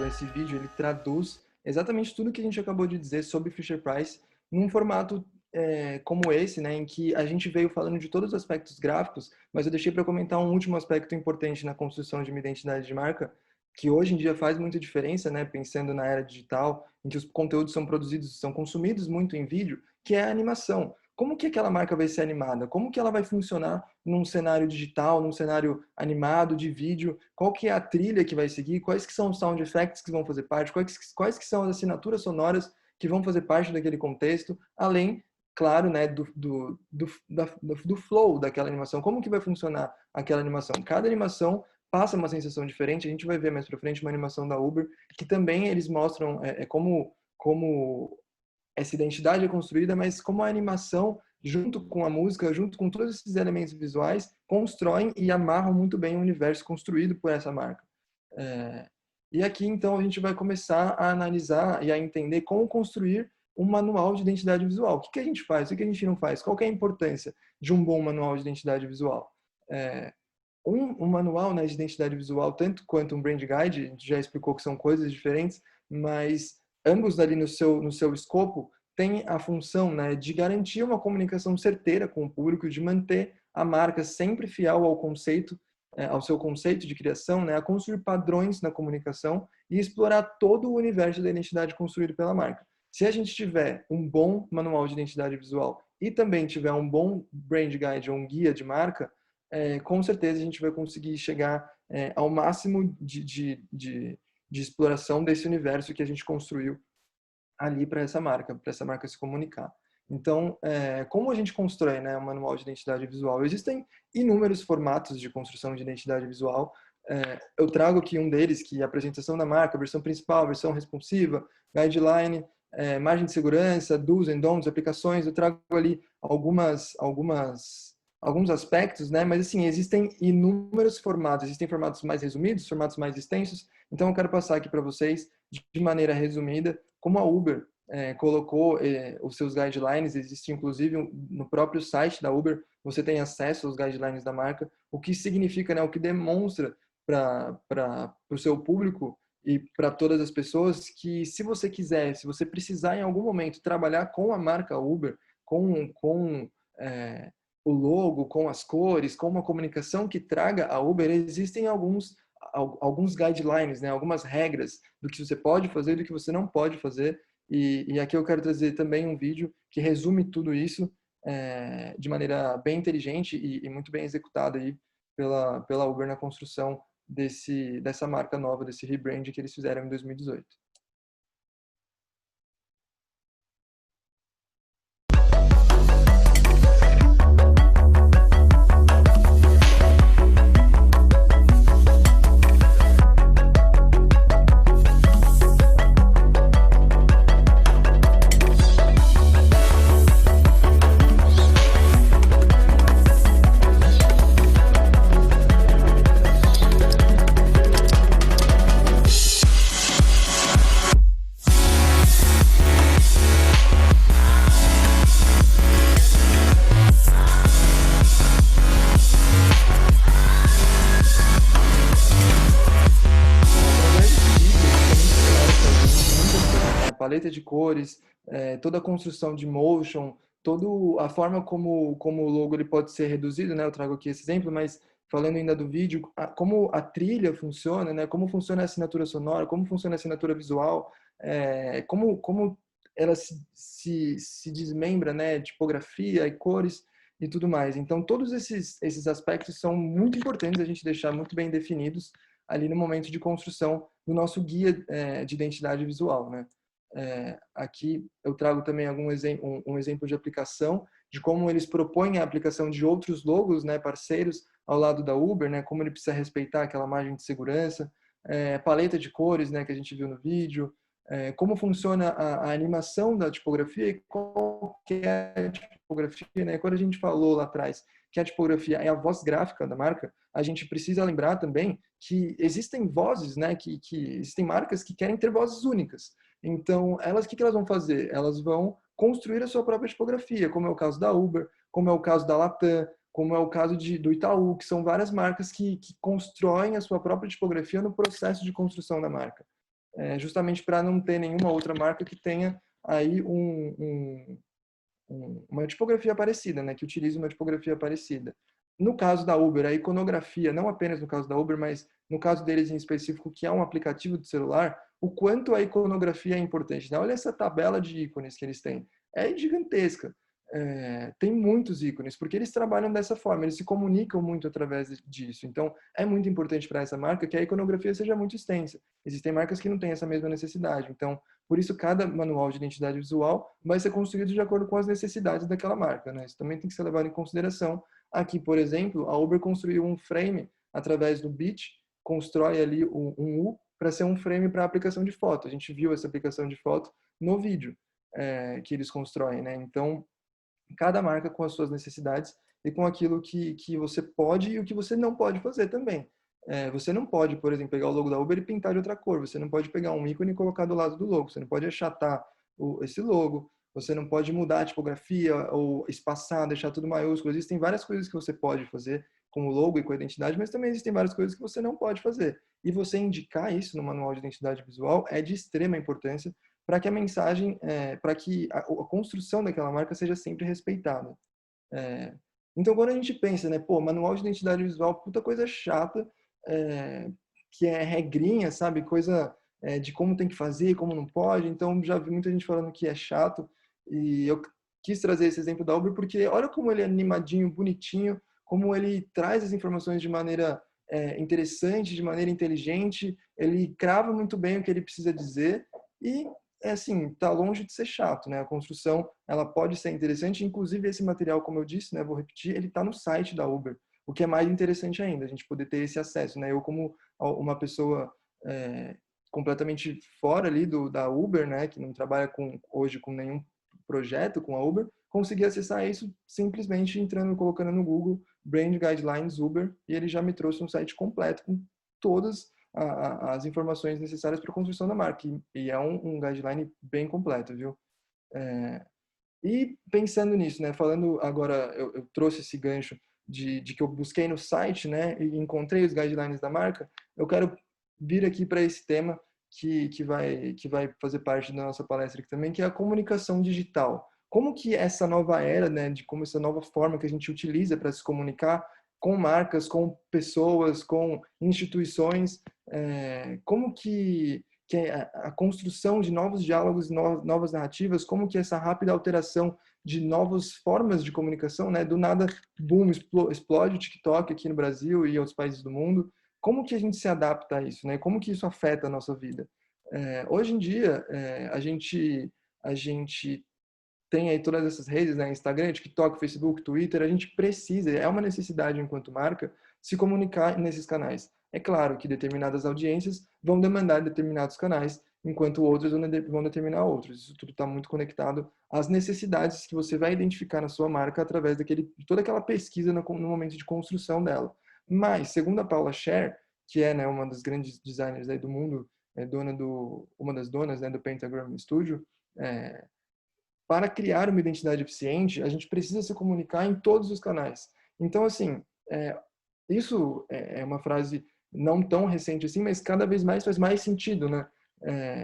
Esse vídeo ele traduz exatamente tudo que a gente acabou de dizer sobre Fisher-Price num formato como esse, né, em que a gente veio falando de todos os aspectos gráficos, mas eu deixei para comentar um último aspecto importante na construção de uma identidade de marca, que hoje em dia faz muita diferença, né, pensando na era digital, em que os conteúdos são produzidos, são consumidos muito em vídeo, que é a animação. Como que aquela marca vai ser animada? Como que ela vai funcionar num cenário digital, num cenário animado de vídeo? Qual que é a trilha que vai seguir? Quais que são os sound effects que vão fazer parte? Quais que são as assinaturas sonoras que vão fazer parte daquele contexto? Além, claro, né, do flow daquela animação. Como que vai funcionar aquela animação? Cada animação passa uma sensação diferente. A gente vai ver mais para frente uma animação da Uber, que também eles mostram como essa identidade é construída, mas como a animação, junto com a música, junto com todos esses elementos visuais, constroem e amarram muito bem o universo construído por essa marca. E aqui, então, a gente vai começar a analisar e a entender como construir um manual de identidade visual. O que a gente faz? O que a gente não faz? Qual que é a importância de um bom manual de identidade visual? um manual, né, de identidade visual, tanto quanto um brand guide, a gente já explicou que são coisas diferentes, mas ambos ali no seu escopo têm a função, né, de garantir uma comunicação certeira com o público, de manter a marca sempre fiel ao conceito, ao seu conceito de criação, né, a construir padrões na comunicação e explorar todo o universo da identidade construído pela marca. Se a gente tiver um bom manual de identidade visual e também tiver um bom brand guide ou um guia de marca, com certeza a gente vai conseguir chegar ao máximo de exploração desse universo que a gente construiu ali para essa marca se comunicar. Então, como a gente constrói, né, um manual de identidade visual? Existem inúmeros formatos de construção de identidade visual. Eu trago aqui um deles, que é a apresentação da marca, a versão principal, a versão responsiva, guideline, margem de segurança, do's and don'ts, aplicações. Eu trago ali alguns aspectos, né? Mas assim, existem inúmeros formatos, existem formatos mais resumidos, formatos mais extensos. Então eu quero passar aqui para vocês de maneira resumida como a Uber colocou os seus guidelines. Existe inclusive no próprio site da Uber, você tem acesso aos guidelines da marca, o que significa, né, o que demonstra para o seu público e para todas as pessoas que se você quiser, se você precisar em algum momento trabalhar com a marca Uber, com o logo, com as cores, com uma comunicação que traga a Uber, existem alguns guidelines, né, algumas regras do que você pode fazer e do que você não pode fazer. E aqui eu quero trazer também um vídeo que resume tudo isso de maneira bem inteligente e muito bem executada aí pela Uber na construção dessa marca nova, desse rebrand que eles fizeram em 2018. Paleta de cores, toda a construção de motion, toda a forma como o logo ele pode ser reduzido, né? Eu trago aqui esse exemplo, mas falando ainda do vídeo, como a trilha funciona, né? Como funciona a assinatura sonora, como funciona a assinatura visual, como ela se desmembra, né? Tipografia e cores e tudo mais. Então, todos esses aspectos são muito importantes a gente deixar muito bem definidos ali no momento de construção do nosso guia de identidade visual, né? Aqui eu trago também um exemplo de aplicação, de como eles propõem a aplicação de outros logos, né, parceiros ao lado da Uber, né, como ele precisa respeitar aquela margem de segurança, paleta de cores, né, que a gente viu no vídeo, como funciona a animação da tipografia e qual que é a tipografia, né? Quando a gente falou lá atrás que a tipografia é a voz gráfica da marca, a gente precisa lembrar também que existem vozes, né, que existem marcas que querem ter vozes únicas. Então, o que elas vão fazer? Elas vão construir a sua própria tipografia, como é o caso da Uber, como é o caso da Latam, como é o caso do Itaú, que são várias marcas que constroem a sua própria tipografia no processo de construção da marca. Justamente para não ter nenhuma outra marca que tenha aí uma tipografia parecida, né, que utilize uma tipografia parecida. No caso da Uber, a iconografia, não apenas no caso da Uber, mas no caso deles em específico, que é um aplicativo de celular, o quanto a iconografia é importante, né? Olha essa tabela de ícones que eles têm. É gigantesca. Tem muitos ícones, porque eles trabalham dessa forma, eles se comunicam muito através disso. Então, é muito importante para essa marca que a iconografia seja muito extensa. Existem marcas que não têm essa mesma necessidade. Então, por isso, cada manual de identidade visual vai ser construído de acordo com as necessidades daquela marca, né? Isso também tem que ser levado em consideração. Aqui, por exemplo, a Uber construiu um frame através do Beat, constrói ali um U para ser um frame para aplicação de foto. A gente viu essa aplicação de foto no vídeo que eles constroem, né? Então, cada marca com as suas necessidades e com aquilo que você pode e o que você não pode fazer também. Você não pode, por exemplo, pegar o logo da Uber e pintar de outra cor. Você não pode pegar um ícone e colocar do lado do logo. Você não pode achatar esse logo. Você não pode mudar a tipografia ou espaçar, deixar tudo maiúsculo. Existem várias coisas que você pode fazer com o logo e com a identidade, mas também existem várias coisas que você não pode fazer. E você indicar isso no manual de identidade visual é de extrema importância para que a mensagem, para que a construção daquela marca seja sempre respeitada. É, então, quando a gente pensa, né, pô, manual de identidade visual, puta coisa chata, que é regrinha, sabe, coisa de como tem que fazer, como não pode. Então, já vi muita gente falando que é chato, e eu quis trazer esse exemplo da Uber porque olha como ele é animadinho, bonitinho, como ele traz as informações de maneira interessante, de maneira inteligente, ele crava muito bem o que ele precisa dizer e assim, tá longe de ser chato, né? A construção, ela pode ser interessante, inclusive esse material, como eu disse, né, vou repetir, ele tá no site da Uber, o que é mais interessante ainda, a gente poder ter esse acesso, né? Eu como uma pessoa completamente fora ali da Uber, né, que não trabalha hoje com nenhum projeto com a Uber, consegui acessar isso simplesmente entrando, colocando no Google Brand Guidelines Uber, e ele já me trouxe um site completo com todas as informações necessárias para a construção da marca. E é um guideline bem completo, viu? E pensando nisso, né? Falando agora, eu trouxe esse gancho de que eu busquei no site, né? E encontrei os guidelines da marca. Eu quero vir aqui para esse tema que vai fazer parte da nossa palestra aqui também, que é a comunicação digital. Como que essa nova era, né? De como essa nova forma que a gente utiliza para se comunicar com marcas, com pessoas, com instituições, como que a construção de novos diálogos, novas narrativas, como que essa rápida alteração de novas formas de comunicação, né? Do nada, boom, explode o TikTok aqui no Brasil e outros países do mundo. Como que a gente se adapta a isso, né? Como que isso afeta a nossa vida? Hoje em dia, a gente tem aí todas essas redes, né? Instagram, TikTok, Facebook, Twitter, a gente precisa, é uma necessidade enquanto marca, se comunicar nesses canais. É claro que determinadas audiências vão demandar determinados canais, enquanto outras vão determinar outros. Isso tudo está muito conectado às necessidades que você vai identificar na sua marca através de toda aquela pesquisa no momento de construção dela. Mas, segundo a Paula Scher, que é, né, uma das grandes designers aí do mundo, uma das donas, né, do Pentagram Studio, para criar uma identidade eficiente, a gente precisa se comunicar em todos os canais. Então, assim, isso é uma frase não tão recente assim, mas cada vez mais faz mais sentido, né?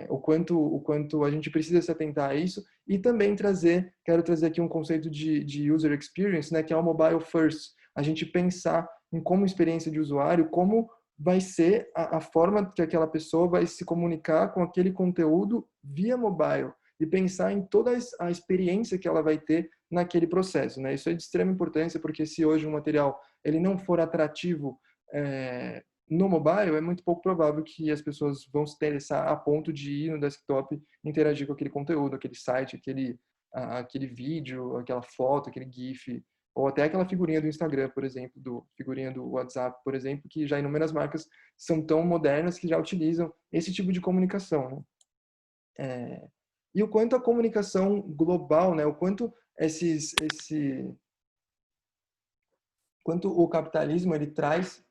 O quanto a gente precisa se atentar a isso e também quero trazer aqui um conceito de user experience, né? Que é o mobile first. A gente pensar em como experiência de usuário, como vai ser a forma que aquela pessoa vai se comunicar com aquele conteúdo via mobile e pensar em toda a experiência que ela vai ter naquele processo, né? Isso é de extrema importância porque se hoje um material ele não for atrativo no mobile, é muito pouco provável que as pessoas vão se interessar a ponto de ir no desktop e interagir com aquele conteúdo, aquele site, aquele vídeo, aquela foto, aquele GIF, ou até aquela figurinha do Instagram, por exemplo, figurinha do WhatsApp, por exemplo, que já inúmeras marcas são tão modernas que já utilizam esse tipo de comunicação, né? E o quanto a comunicação global, né? O quanto quanto o capitalismo ele traz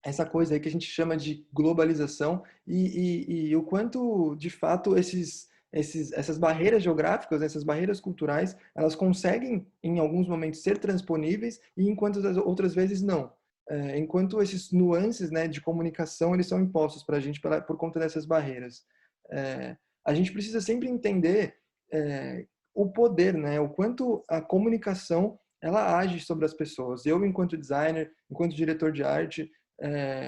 essa coisa aí que a gente chama de globalização e o quanto, de fato, essas barreiras geográficas, essas barreiras culturais, elas conseguem, em alguns momentos, ser transponíveis e enquanto outras vezes não. Enquanto esses nuances, né, de comunicação, eles são impostos para a gente por conta dessas barreiras. A gente precisa sempre entender o poder, né, o quanto a comunicação ela age sobre as pessoas. Eu, enquanto designer, enquanto diretor de arte,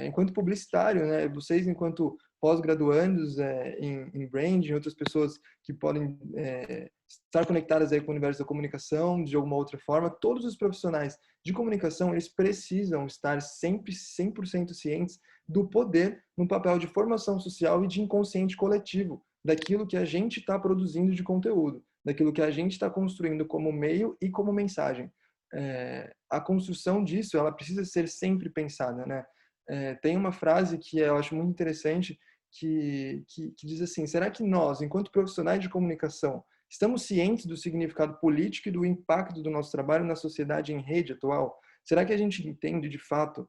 enquanto publicitário, né? Vocês, enquanto pós-graduandos em branding, outras pessoas que podem estar conectadas aí com o universo da comunicação de alguma outra forma, todos os profissionais de comunicação, eles precisam estar sempre 100% cientes do poder no papel de formação social e de inconsciente coletivo, daquilo que a gente está produzindo de conteúdo, daquilo que a gente está construindo como meio e como mensagem. A construção disso, ela precisa ser sempre pensada, né? Tem uma frase que eu acho muito interessante que diz assim: será que nós, enquanto profissionais de comunicação, estamos cientes do significado político e do impacto do nosso trabalho na sociedade em rede atual? Será que a gente entende de fato?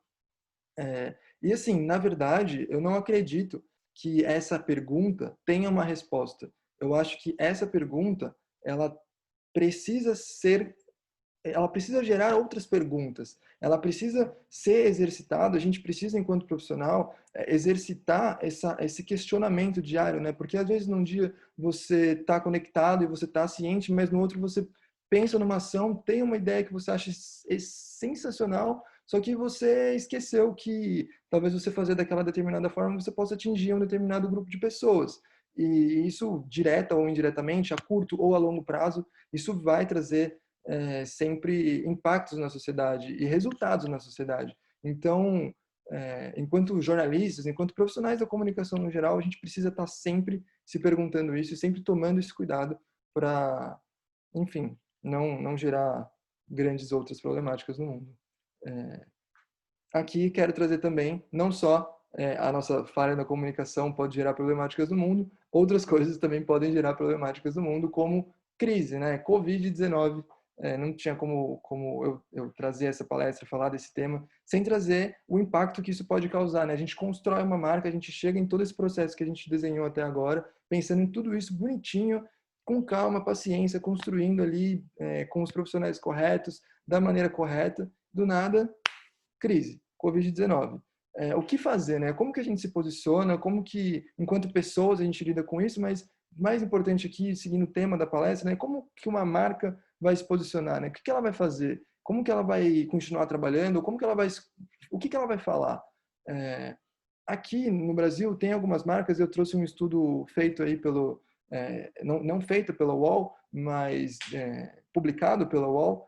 E assim, na verdade, eu não acredito que essa pergunta tenha uma resposta. Eu acho que essa pergunta, ela precisa ser ela precisa gerar outras perguntas, ela precisa ser exercitada, a gente precisa, enquanto profissional, exercitar esse questionamento diário, né? Porque às vezes num dia você está conectado e você está ciente, mas no outro você pensa numa ação, tem uma ideia que você acha sensacional, só que você esqueceu que talvez você fazer daquela determinada forma você possa atingir um determinado grupo de pessoas. E isso, direta ou indiretamente, a curto ou a longo prazo, isso vai trazer sempre impactos na sociedade e resultados na sociedade. Então, enquanto jornalistas, enquanto profissionais da comunicação no geral, a gente precisa estar sempre se perguntando isso e sempre tomando esse cuidado para, enfim, não gerar grandes outras problemáticas no mundo. Aqui quero trazer também, não só a nossa falha na comunicação pode gerar problemáticas no mundo, outras coisas também podem gerar problemáticas no mundo, como crise, né? Covid-19. Não tinha como eu trazer essa palestra, falar desse tema, sem trazer o impacto que isso pode causar, né? A gente constrói uma marca, a gente chega em todo esse processo que a gente desenhou até agora, pensando em tudo isso bonitinho, com calma, paciência, construindo ali com os profissionais corretos, da maneira correta, do nada, crise, Covid-19. O que fazer, né? Como que a gente se posiciona, como que, enquanto pessoas, a gente lida com isso, mas mais importante aqui, seguindo o tema da palestra, né? Como que uma marca vai se posicionar, né? O que ela vai fazer? Como que ela vai continuar trabalhando? Como que ela vai, o que ela vai falar? Aqui no Brasil tem algumas marcas, eu trouxe um estudo feito aí pelo, não feito pela UOL, mas publicado pela UOL,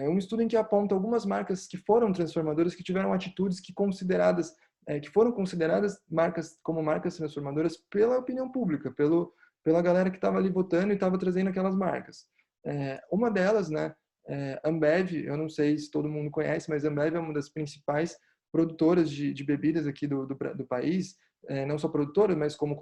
um estudo em que aponta algumas marcas que foram transformadoras, que tiveram atitudes que foram consideradas como marcas transformadoras pela opinião pública, pela galera que estava ali votando e estava trazendo aquelas marcas. Uma delas, né, Ambev, eu não sei se todo mundo conhece, mas Ambev é uma das principais produtoras de bebidas aqui do país, não só produtora, mas como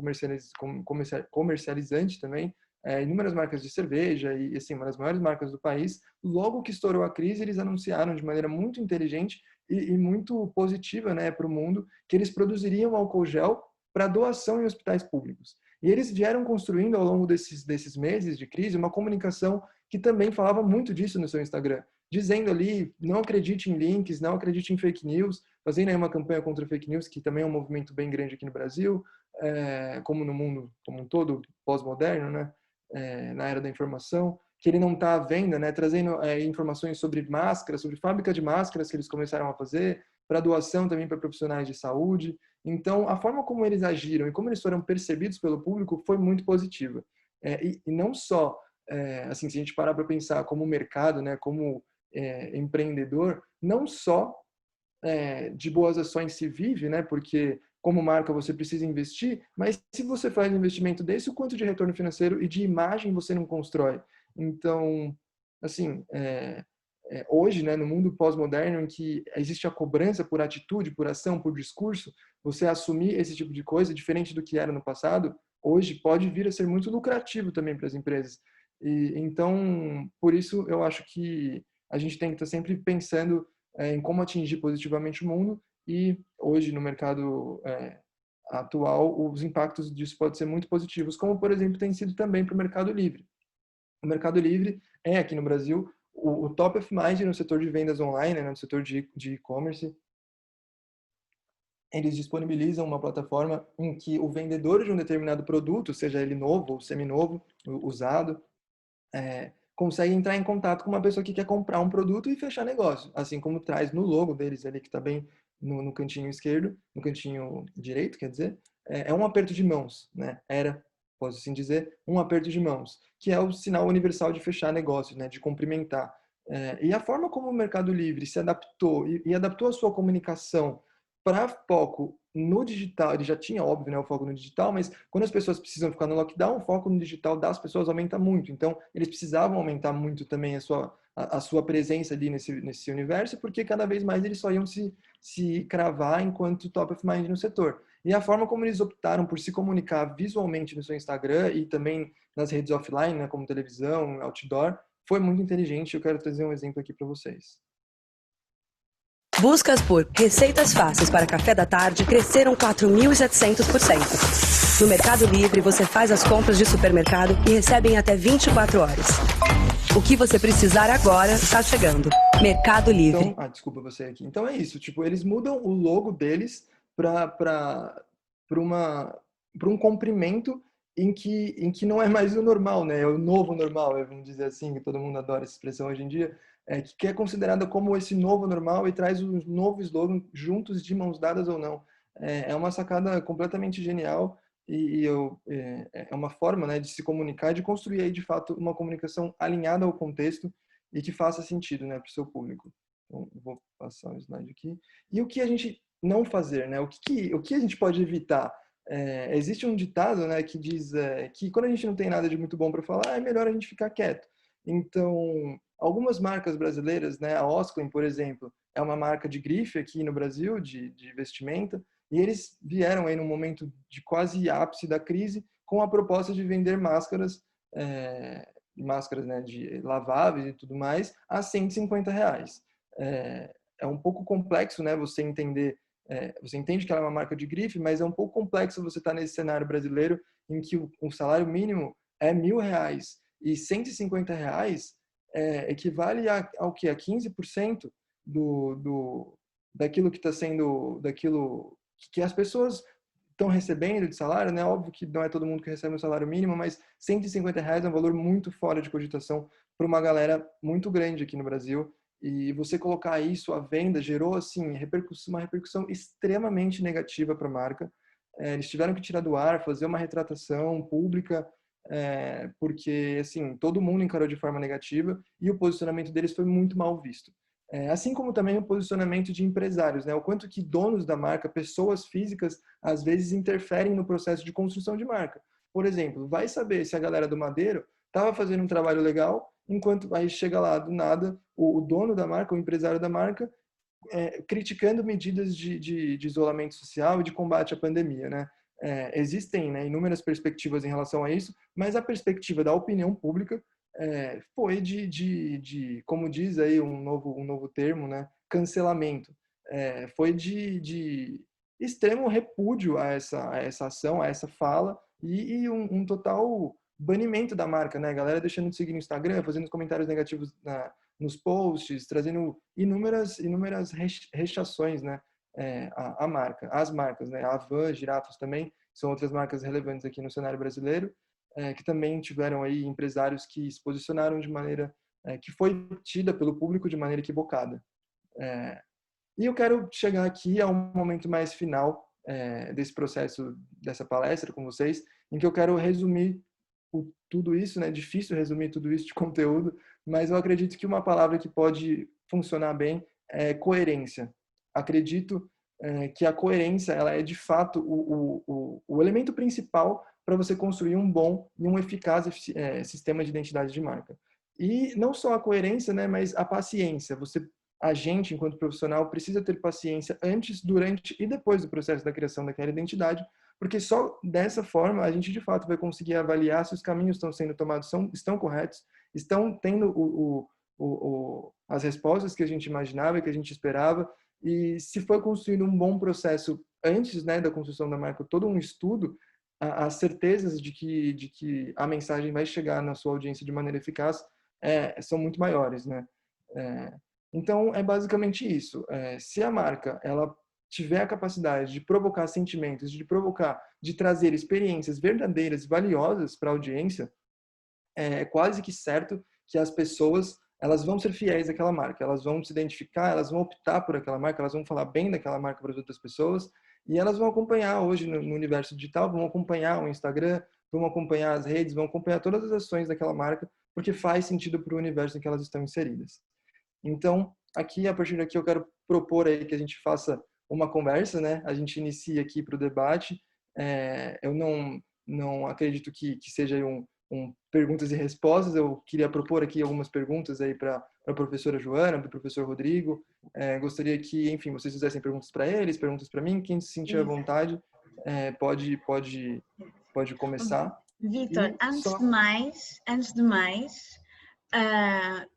comercializante também, inúmeras marcas de cerveja e, assim, uma das maiores marcas do país. Logo que estourou a crise, eles anunciaram de maneira muito inteligente e muito positiva, né, para o mundo, que eles produziriam álcool gel para doação em hospitais públicos. E eles vieram construindo, ao longo desses meses de crise, uma comunicação que também falava muito disso no seu Instagram, dizendo ali, não acredite em links, não acredite em fake news, fazendo aí uma campanha contra fake news, que também é um movimento bem grande aqui no Brasil, como no mundo como um todo, pós-moderno, né? Na era da informação, que ele não está à venda, né? Trazendo informações sobre máscaras, sobre fábrica de máscaras que eles começaram a fazer, para doação também para profissionais de saúde. Então, a forma como eles agiram e como eles foram percebidos pelo público foi muito positiva. E não só, assim, se a gente parar para pensar como mercado, né, como empreendedor, não só de boas ações se vive, né, porque como marca você precisa investir, mas se você faz um investimento desse, o quanto de retorno financeiro e de imagem você não constrói? Então, assim, hoje, né, no mundo pós-moderno, em que existe a cobrança por atitude, por ação, por discurso, você assumir esse tipo de coisa, diferente do que era no passado, hoje pode vir a ser muito lucrativo também para as empresas. Então, por isso, eu acho que a gente tem que estar sempre pensando em como atingir positivamente o mundo, e hoje no mercado atual os impactos disso podem ser muito positivos, como por exemplo tem sido também para o Mercado Livre. O Mercado Livre aqui no Brasil o top of mind no setor de vendas online, né, no setor de e-commerce. Eles disponibilizam uma plataforma em que o vendedor de um determinado produto, seja ele novo ou seminovo, usado, consegue entrar em contato com uma pessoa que quer comprar um produto e fechar negócio, assim como traz no logo deles ali, que está bem no cantinho esquerdo, no cantinho direito, quer dizer, um aperto de mãos, né? Posso assim dizer, um aperto de mãos, que é o sinal universal de fechar negócio, né? De cumprimentar. E a forma como o Mercado Livre se adaptou e adaptou a sua comunicação para foco no digital, ele já tinha, óbvio, né, o foco no digital, mas quando as pessoas precisam ficar no lockdown, o foco no digital das pessoas aumenta muito. Então, eles precisavam aumentar muito também a sua presença ali nesse universo, porque cada vez mais eles só iam se cravar enquanto top of mind no setor. E a forma como eles optaram por se comunicar visualmente no seu Instagram e também nas redes offline, né, como televisão, outdoor, foi muito inteligente. Eu quero trazer um exemplo aqui para vocês. Buscas por receitas fáceis para café da tarde cresceram 4.700%. No Mercado Livre, você faz as compras de supermercado e recebe em até 24 horas. O que você precisar agora está chegando. Mercado Livre. Então, desculpa você aqui. Então é isso, tipo, eles mudam o logo deles para um comprimento em que não é mais o normal, né? É o novo normal, vamos dizer assim, que todo mundo adora essa expressão hoje em dia, que é considerada como esse novo normal e traz um novo slogan juntos, de mãos dadas ou não. É uma sacada completamente genial é uma forma, né, de se comunicar e de construir aí, de fato, uma comunicação alinhada ao contexto e que faça sentido, né, para o seu público. Então, vou passar o slide aqui. E o que a gente não fazer, né? O que a gente pode evitar? Existe um ditado, né, que diz que quando a gente não tem nada de muito bom para falar, é melhor a gente ficar quieto. Então, algumas marcas brasileiras, né, a Osklen, por exemplo, é uma marca de grife aqui no Brasil, de vestimenta, e eles vieram aí num momento de quase ápice da crise com a proposta de vender máscaras, né, de laváveis e tudo mais, a R$150. É um pouco complexo, né, você entender, você entende que ela é uma marca de grife, mas é um pouco complexo você estar nesse cenário brasileiro em que o salário mínimo é R$1.000 e R$150 equivale ao que? A 15% daquilo que está sendo, daquilo que as pessoas estão recebendo de salário, né? Óbvio que não é todo mundo que recebe um salário mínimo, mas R$150 é um valor muito fora de cogitação para uma galera muito grande aqui no Brasil. E você colocar isso à venda gerou assim uma repercussão extremamente negativa para a marca. Eles tiveram que tirar do ar, fazer uma retratação pública, porque assim todo mundo encarou de forma negativa e o posicionamento deles foi muito mal visto. Assim como também o posicionamento de empresários, né? O quanto que donos da marca, pessoas físicas, às vezes interferem no processo de construção de marca. Por exemplo, vai saber se a galera do Madeiro estava fazendo um trabalho legal, enquanto aí chega lá do nada o dono da marca, o empresário da marca, criticando medidas de isolamento social e de combate à pandemia, né? Existem, né, inúmeras perspectivas em relação a isso, mas a perspectiva da opinião pública foi como diz aí um novo termo, né, cancelamento. Foi de extremo repúdio a essa ação, a essa fala e um total banimento da marca, né? A galera deixando de seguir no Instagram, fazendo comentários negativos nos posts, trazendo inúmeras rechações, né, à marca, às marcas, né? A Havan, Girafas também são outras marcas relevantes aqui no cenário brasileiro, que também tiveram aí empresários que se posicionaram de maneira que foi tida pelo público de maneira equivocada. E eu quero chegar aqui a um momento mais final desse processo, dessa palestra com vocês, em que eu quero resumir tudo isso, né? É difícil resumir tudo isso de conteúdo, mas eu acredito que uma palavra que pode funcionar bem é coerência. Acredito que a coerência ela é de fato o elemento principal para você construir um bom e um eficaz sistema de identidade de marca. E não só a coerência, né, mas a paciência. A gente, enquanto profissional, precisa ter paciência antes, durante e depois do processo da criação daquela identidade, porque só dessa forma a gente, de fato, vai conseguir avaliar se os caminhos estão sendo tomados estão corretos, estão tendo as respostas que a gente imaginava, que a gente esperava, e se foi construído um bom processo antes, né, da construção da marca, todo um estudo, as certezas de que a mensagem vai chegar na sua audiência de maneira eficaz são muito maiores, né? Então, é basicamente isso. Se a marca ela tiver a capacidade de provocar sentimentos, de trazer experiências verdadeiras e valiosas para a audiência, é quase que certo que as pessoas elas vão ser fiéis àquela marca, elas vão se identificar, elas vão optar por aquela marca, elas vão falar bem daquela marca para as outras pessoas e elas vão acompanhar hoje no universo digital, vão acompanhar o Instagram, vão acompanhar as redes, vão acompanhar todas as ações daquela marca, porque faz sentido para o universo em que elas estão inseridas. Então, aqui, a partir daqui, eu quero propor aí que a gente faça uma conversa, né? A gente inicia aqui para o debate. Eu não acredito que seja um perguntas e respostas. Eu queria propor aqui algumas perguntas aí para a professora Joana, para o professor Rodrigo. Gostaria que, enfim, vocês fizessem perguntas para eles, perguntas para mim. Quem se sentir à vontade pode começar. Vitor, antes de mais,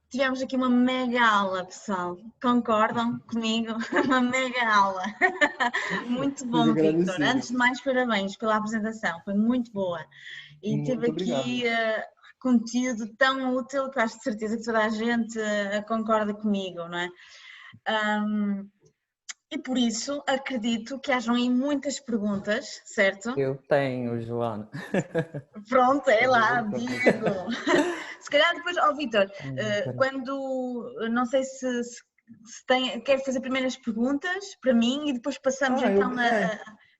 tivemos aqui uma mega aula, pessoal. Concordam comigo? Uma mega aula. Muito bom, Vitor. Antes de mais, parabéns pela apresentação. Foi muito boa. E teve aqui conteúdo tão útil que eu acho de certeza que toda a gente concorda comigo, não é? E por isso acredito que hajam aí muitas perguntas, certo? Eu tenho, Joana. Pronto, é lá, Diego. Se calhar depois, Vítor, quando, não sei se quer fazer primeiras perguntas para mim e depois passamos então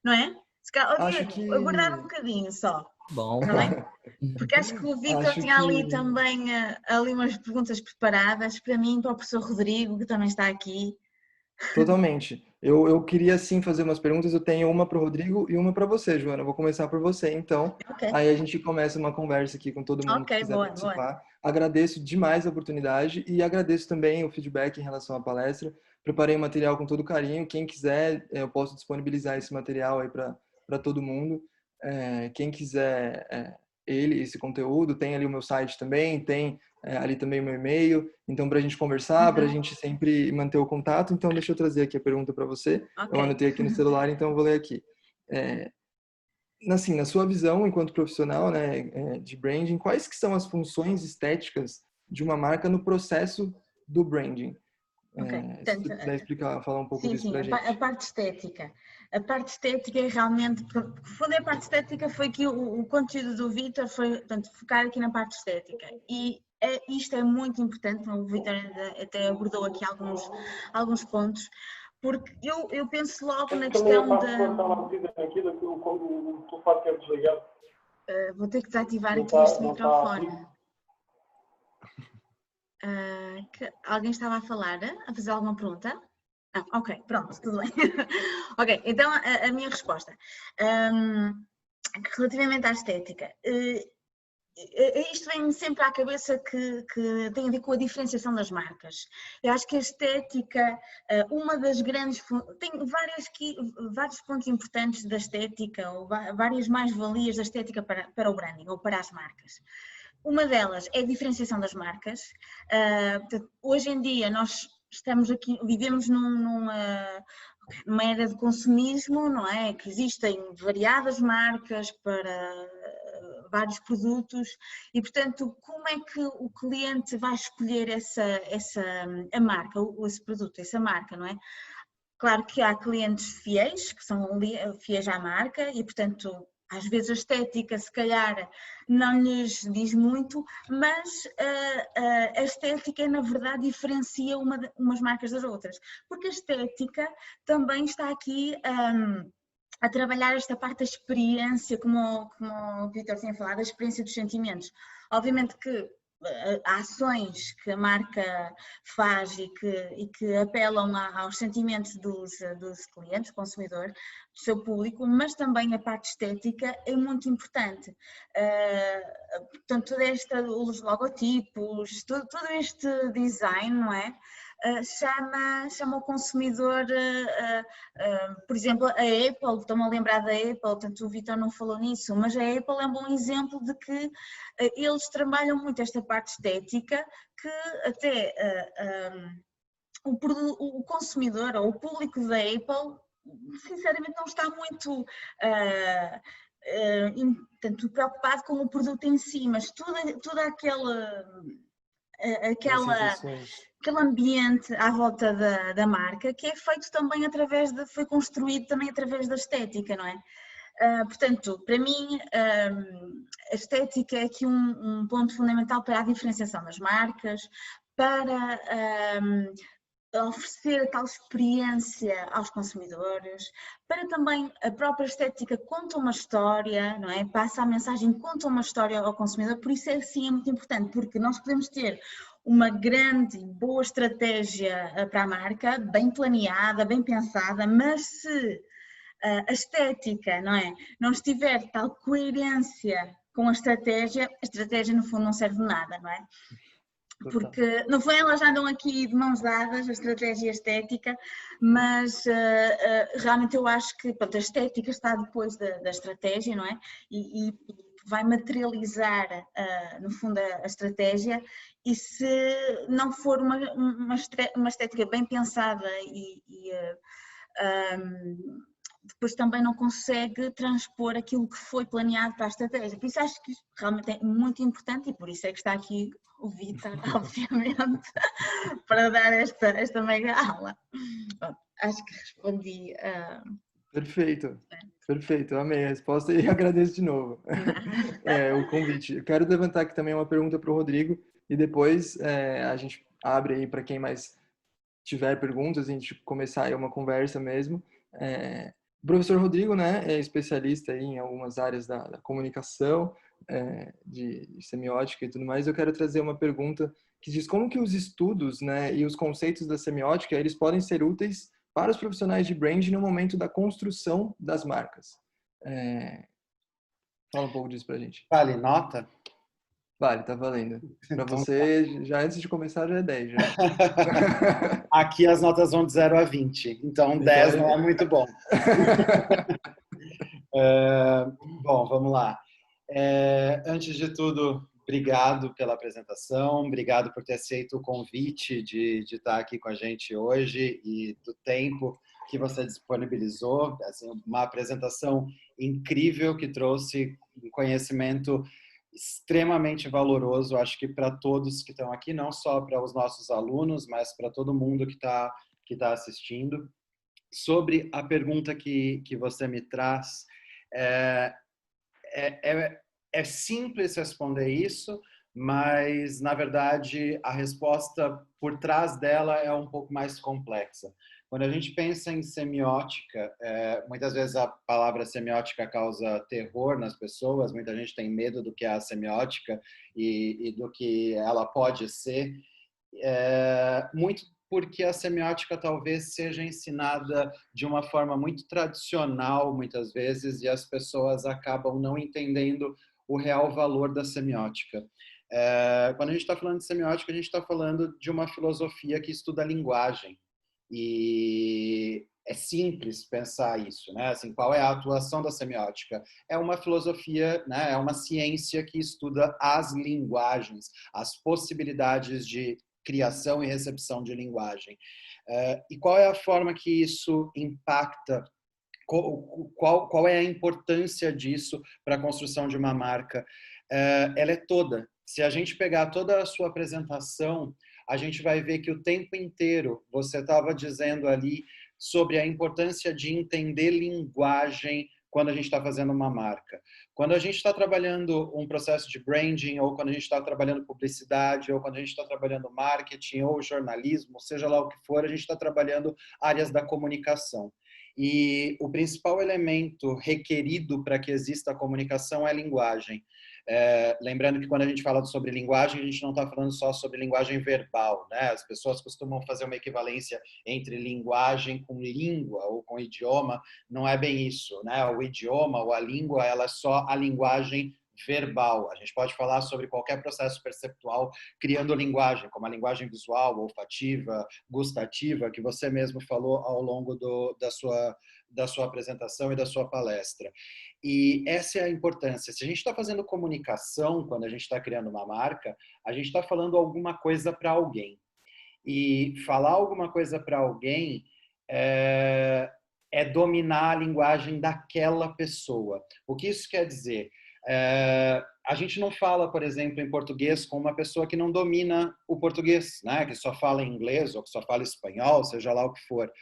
não é? Se calhar, Diego, aguardar um bocadinho só. Bom, tá bem? Porque acho que o Vítor tinha ali também ali umas perguntas preparadas para mim, para o professor Rodrigo, que também está aqui. Totalmente. Eu queria sim fazer umas perguntas. Eu tenho uma para o Rodrigo e uma para você, Joana. Eu vou começar por você, então. Okay. Aí a gente começa uma conversa aqui com todo mundo que quiser participar. Boa. Agradeço demais a oportunidade e agradeço também o feedback em relação à palestra. Preparei o material com todo carinho. Quem quiser, eu posso disponibilizar esse material aí para todo mundo. Quem quiser esse conteúdo, tem ali o meu site também, tem ali também o meu e-mail, então para a gente conversar, para a gente sempre manter o contato. Então deixa eu trazer aqui a pergunta para você. Eu anotei aqui no celular, então eu vou ler aqui. Assim, na sua visão enquanto profissional, né, de branding, quais que são as funções estéticas de uma marca no processo do branding? Se você puder explicar, falar um pouco disso para a gente. A parte estética. A parte estética é realmente, quando a parte estética foi que o conteúdo do Vítor foi, portanto, focar aqui na parte estética. E isto é muito importante, o Vítor até abordou aqui alguns pontos, porque eu penso logo na questão da... Vou ter que desativar aqui este microfone. Alguém estava a falar, a fazer alguma pergunta? Ok, pronto, tudo bem. Ok, então a minha resposta. Relativamente à estética, isto vem-me sempre à cabeça que tem a ver com a diferenciação das marcas. Eu acho que a estética, uma das grandes... Tem vários pontos importantes da estética, ou várias mais-valias da estética para o branding, ou para as marcas. Uma delas é a diferenciação das marcas. Hoje em dia nós vivemos numa era de consumismo, não é? Que existem variadas marcas para vários produtos e, portanto, como é que o cliente vai escolher a marca, esse produto, essa marca, não é? Claro que há clientes fiéis, que são fiéis à marca e, portanto, às vezes a estética se calhar não lhes diz muito, mas a estética na verdade diferencia umas marcas das outras, porque a estética também está aqui a trabalhar esta parte da experiência, como o Vítor tinha falado, a experiência dos sentimentos. Obviamente que ações que a marca faz e que apelam aos sentimentos dos clientes, do consumidor, do seu público, mas também a parte estética é muito importante. Portanto, os logotipos, todo este design, não é? Chama o consumidor, por exemplo, a Apple, estou-me a lembrar da Apple, portanto o Vítor não falou nisso, mas a Apple é um bom exemplo de que eles trabalham muito esta parte estética, que até o consumidor ou o público da Apple sinceramente não está muito tanto preocupado com o produto em si, mas toda aquele ambiente à volta da marca que é feito também foi construído também através da estética, não é? Portanto, para mim, a estética é aqui um ponto fundamental para a diferenciação das marcas, para oferecer a tal experiência aos consumidores, para também a própria estética conta uma história, não é? Passa a mensagem, conta uma história ao consumidor, por isso sim é muito importante, porque nós podemos ter uma grande e boa estratégia para a marca, bem planeada, bem pensada, mas se a estética, não é? Não estiver tal coerência com a estratégia no fundo não serve de nada, não é? Porque no fundo elas andam aqui de mãos dadas, a estratégia e a estética, mas realmente eu acho que pronto, a estética está depois da estratégia, não é? E vai materializar no fundo a estratégia, e se não for uma estética bem pensada e depois também não consegue transpor aquilo que foi planeado para a estratégia. Por isso acho que realmente é muito importante e por isso é que está aqui o Vítor, obviamente, para dar esta mega aula. Bom, acho que respondi. Perfeito, perfeito. Amei a resposta e agradeço de novo o convite. Eu quero levantar aqui também uma pergunta para o Rodrigo e depois a gente abre aí para quem mais tiver perguntas, a gente começar aí uma conversa mesmo. O professor Rodrigo, né, é especialista aí em algumas áreas da comunicação, de semiótica e tudo mais. Eu quero trazer uma pergunta que diz como que os estudos, né, e os conceitos da semiótica, eles podem ser úteis para os profissionais de branding no momento da construção das marcas. Fala um pouco disso pra gente. Vale nota? Vale, tá valendo. Para Então, você, já antes de começar, já é 10 já. aqui as notas vão de 0 a 20, então 10 não é muito bom. Bom, vamos lá. Antes de tudo, obrigado pela apresentação, obrigado por ter aceito o convite de estar aqui com a gente hoje e do tempo que você disponibilizou. Assim, uma apresentação incrível que trouxe um conhecimento extremamente valoroso, acho que para todos que estão aqui, não só para os nossos alunos, mas para todo mundo que tá assistindo. Sobre a pergunta que você me traz, é simples responder isso, mas, na verdade, a resposta por trás dela é um pouco mais complexa. Quando a gente pensa em semiótica, muitas vezes a palavra semiótica causa terror nas pessoas, muita gente tem medo do que é a semiótica e do que ela pode ser, muito porque a semiótica talvez seja ensinada de uma forma muito tradicional, muitas vezes, e as pessoas acabam não entendendo o real valor da semiótica. Quando a gente está falando de semiótica, a gente está falando de uma filosofia que estuda a linguagem. E é simples pensar isso, né? Assim, qual é a atuação da semiótica? É uma filosofia, né? É uma ciência que estuda as linguagens, as possibilidades de criação e recepção de linguagem. E qual é a forma que isso impacta? Qual é a importância disso para a construção de uma marca? Ela é toda. Se a gente pegar toda a sua apresentação, a gente vai ver que o tempo inteiro você estava dizendo ali sobre a importância de entender linguagem quando a gente está fazendo uma marca. Quando a gente está trabalhando um processo de branding, ou quando a gente está trabalhando publicidade, ou quando a gente está trabalhando marketing, ou jornalismo, seja lá o que for, a gente está trabalhando áreas da comunicação. E o principal elemento requerido para que exista a comunicação é a linguagem. Lembrando que quando a gente fala sobre linguagem, a gente não está falando só sobre linguagem verbal, né? As pessoas costumam fazer uma equivalência entre linguagem com língua ou com idioma. Não é bem isso, né? O idioma ou a língua, ela é só a linguagem verbal. A gente pode falar sobre qualquer processo perceptual criando linguagem, como a linguagem visual, olfativa, gustativa, que você mesmo falou ao longo da sua apresentação e da sua palestra. E essa é a importância. Se a gente está fazendo comunicação, quando a gente está criando uma marca, a gente está falando alguma coisa para alguém. E falar alguma coisa para alguém é dominar a linguagem daquela pessoa. O que isso quer dizer? A gente não fala, por exemplo, em português com uma pessoa que não domina o português, né? Que só fala inglês ou que só fala espanhol, seja lá o que for.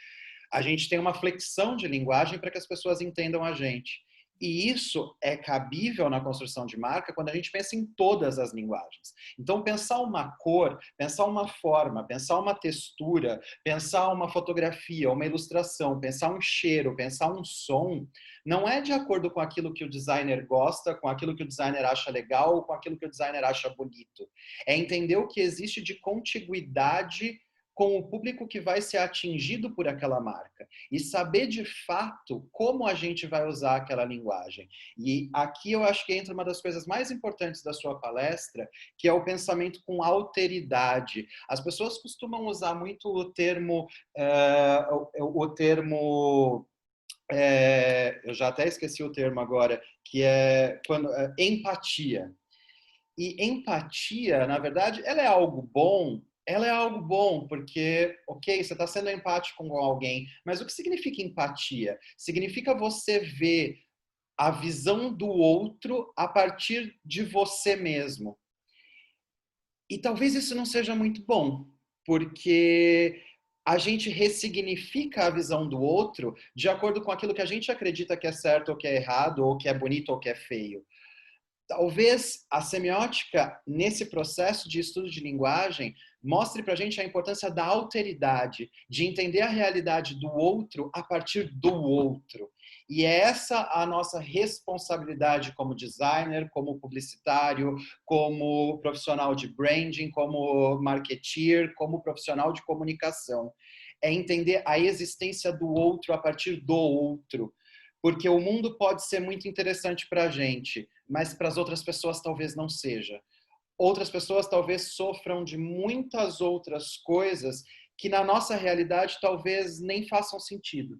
A gente tem uma flexão de linguagem para que as pessoas entendam a gente. E isso é cabível na construção de marca quando a gente pensa em todas as linguagens. Então, pensar uma cor, pensar uma forma, pensar uma textura, pensar uma fotografia, uma ilustração, pensar um cheiro, pensar um som, não é de acordo com aquilo que o designer gosta, com aquilo que o designer acha legal, ou com aquilo que o designer acha bonito. É entender o que existe de contiguidade com o público que vai ser atingido por aquela marca e saber de fato como a gente vai usar aquela linguagem. E aqui eu acho que entra uma das coisas mais importantes da sua palestra, que é o pensamento com alteridade. As pessoas costumam usar muito o termo eu já até esqueci o termo agora, que é empatia. E empatia, na verdade, ela é algo bom ela é algo bom, porque, ok, você está sendo empático com alguém, mas o que significa empatia? Significa você ver a visão do outro a partir de você mesmo. E talvez isso não seja muito bom, porque a gente ressignifica a visão do outro de acordo com aquilo que a gente acredita que é certo ou que é errado, ou que é bonito ou que é feio. Talvez a semiótica, nesse processo de estudo de linguagem, mostre para a gente a importância da alteridade, de entender a realidade do outro a partir do outro. E é essa a nossa responsabilidade como designer, como publicitário, como profissional de branding, como marketeer, como profissional de comunicação. É entender a existência do outro a partir do outro. Porque o mundo pode ser muito interessante para a gente, mas para as outras pessoas talvez não seja. Outras pessoas talvez sofram de muitas outras coisas que na nossa realidade talvez nem façam sentido.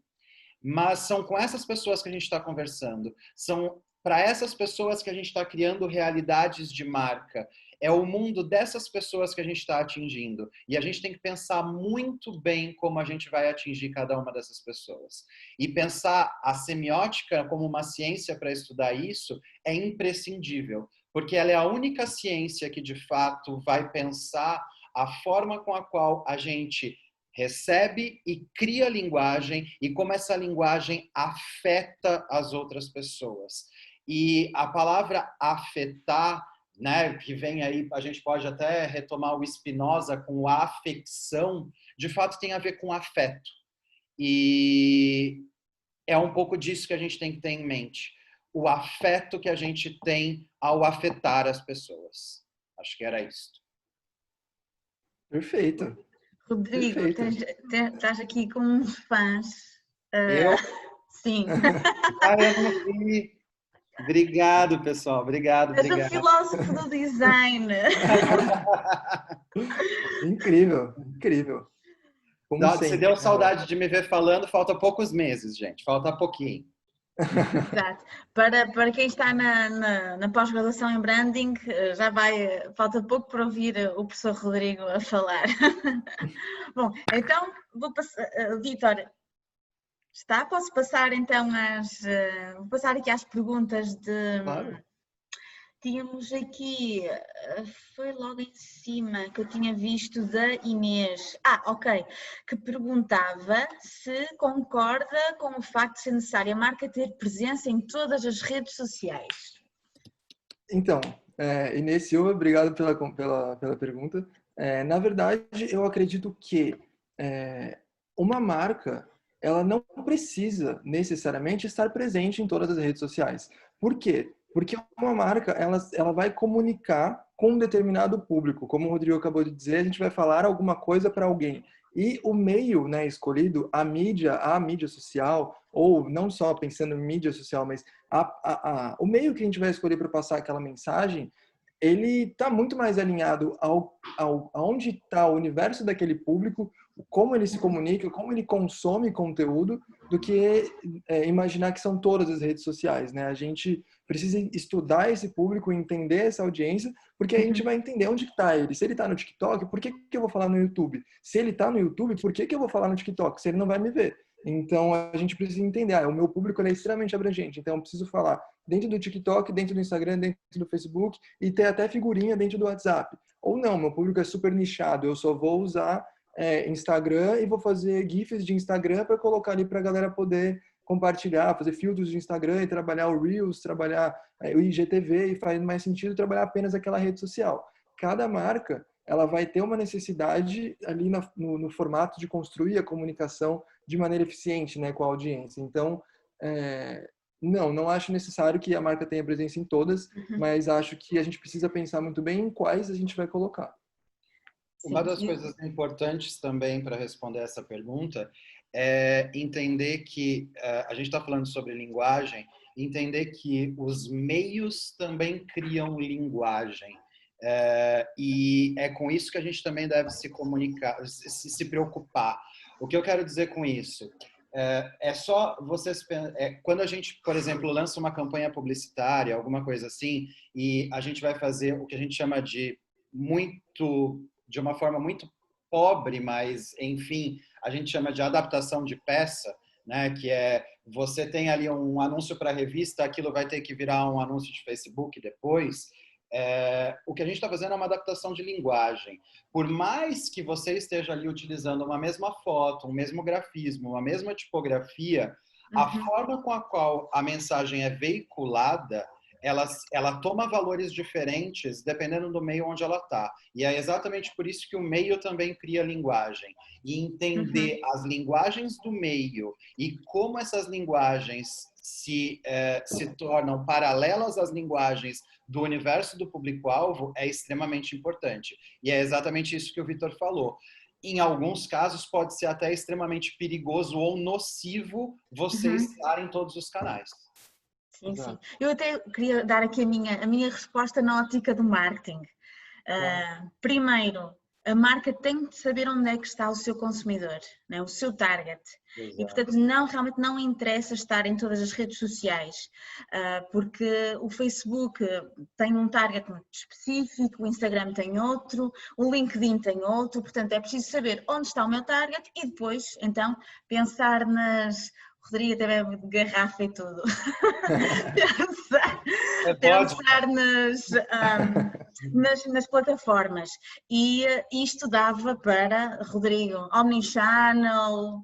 Mas são com essas pessoas que a gente está conversando. São para essas pessoas que a gente está criando realidades de marca. É o mundo dessas pessoas que a gente está atingindo. E a gente tem que pensar muito bem como a gente vai atingir cada uma dessas pessoas. E pensar a semiótica como uma ciência para estudar isso é imprescindível. Porque ela é a única ciência que, de fato, vai pensar a forma com a qual a gente recebe e cria linguagem e como essa linguagem afeta as outras pessoas. E a palavra afetar, né, que vem aí, a gente pode até retomar o Spinoza com a afecção, de fato tem a ver com afeto. E é um pouco disso que a gente tem que ter em mente. O afeto que a gente tem ao afetar as pessoas. Acho que era isso. Perfeito. Rodrigo, Perfeito. estás aqui com uns fãs. Eu? Sim. Eu não vi. Obrigado, pessoal. Obrigado. És o filósofo do design. Incrível, incrível. Como Se sempre. deu saudade de me ver falando, falta poucos meses, gente. Falta pouquinho. Exato. Para quem está na pós-graduação em branding, falta pouco para ouvir o professor Rodrigo a falar. Bom, então vou passar, Vítor, está? Posso passar então vou passar aqui às perguntas de... Claro. Tínhamos aqui, foi logo em cima que eu tinha visto da Inês. Ok, que perguntava se concorda com o facto de ser necessária a marca ter presença em todas as redes sociais. Então, Inês Silva, obrigado pela pergunta. Na verdade, eu acredito que uma marca, ela não precisa necessariamente estar presente em todas as redes sociais. Por quê? Porque uma marca, ela vai comunicar com um determinado público. Como o Rodrigo acabou de dizer, a gente vai falar alguma coisa para alguém. E o meio, né, escolhido, a mídia social, ou não só pensando em mídia social, mas o meio que a gente vai escolher para passar aquela mensagem, ele está muito mais alinhado aonde está o universo daquele público, como ele se comunica, como ele consome conteúdo, do que imaginar que são todas as redes sociais, né? A gente precisa estudar esse público, entender essa audiência, porque a gente vai entender onde está ele. Se ele está no TikTok, por que eu vou falar no YouTube? Se ele está no YouTube, por que eu vou falar no TikTok? Se ele não vai me ver. Então, a gente precisa entender, o meu público é extremamente abrangente, então eu preciso falar dentro do TikTok, dentro do Instagram, dentro do Facebook e ter até figurinha dentro do WhatsApp. Ou não, meu público é super nichado, eu só vou usar Instagram e vou fazer GIFs de Instagram para colocar ali para a galera poder compartilhar, fazer filtros de Instagram e trabalhar o Reels, trabalhar o IGTV, e faz mais sentido trabalhar apenas aquela rede social. Cada marca, ela vai ter uma necessidade ali no formato de construir a comunicação de maneira eficiente, né, com a audiência. Então, não acho necessário que a marca tenha presença em todas, mas acho que a gente precisa pensar muito bem em quais a gente vai colocar. Uma das coisas importantes também para responder essa pergunta é entender que a gente está falando sobre linguagem, entender que os meios também criam linguagem. E é com isso que a gente também deve se comunicar, se preocupar. O que eu quero dizer com isso? É só vocês... quando a gente, por exemplo, lança uma campanha publicitária, alguma coisa assim, e a gente vai fazer o que a gente chama de uma forma muito pobre, mas, enfim, a gente chama de adaptação de peça, né? Que é você tem ali um anúncio para revista, aquilo vai ter que virar um anúncio de Facebook depois. O que a gente está fazendo é uma adaptação de linguagem. Por mais que você esteja ali utilizando uma mesma foto, um mesmo grafismo, uma mesma tipografia, a forma com a qual a mensagem é veiculada, ela toma valores diferentes dependendo do meio onde ela está. E é exatamente por isso que o meio também cria linguagem. E entender as linguagens do meio e como essas linguagens se tornam paralelas às linguagens do universo do público-alvo é extremamente importante. E é exatamente isso que o Vitor falou. Em alguns casos, pode ser até extremamente perigoso ou nocivo você estar em todos os canais. Sim, sim. Eu até queria dar aqui a minha resposta na ótica do marketing. Primeiro, a marca tem de saber onde é que está o seu consumidor, né? O seu target. Exato. E, portanto, realmente não interessa estar em todas as redes sociais, porque o Facebook tem um target muito específico, o Instagram tem outro, o LinkedIn tem outro, portanto, é preciso saber onde está o meu target e depois, então, pensar nas... Rodrigo até bebe de garrafa e tudo. Pensar nas plataformas. E isto dava para, Rodrigo, Omnichannel,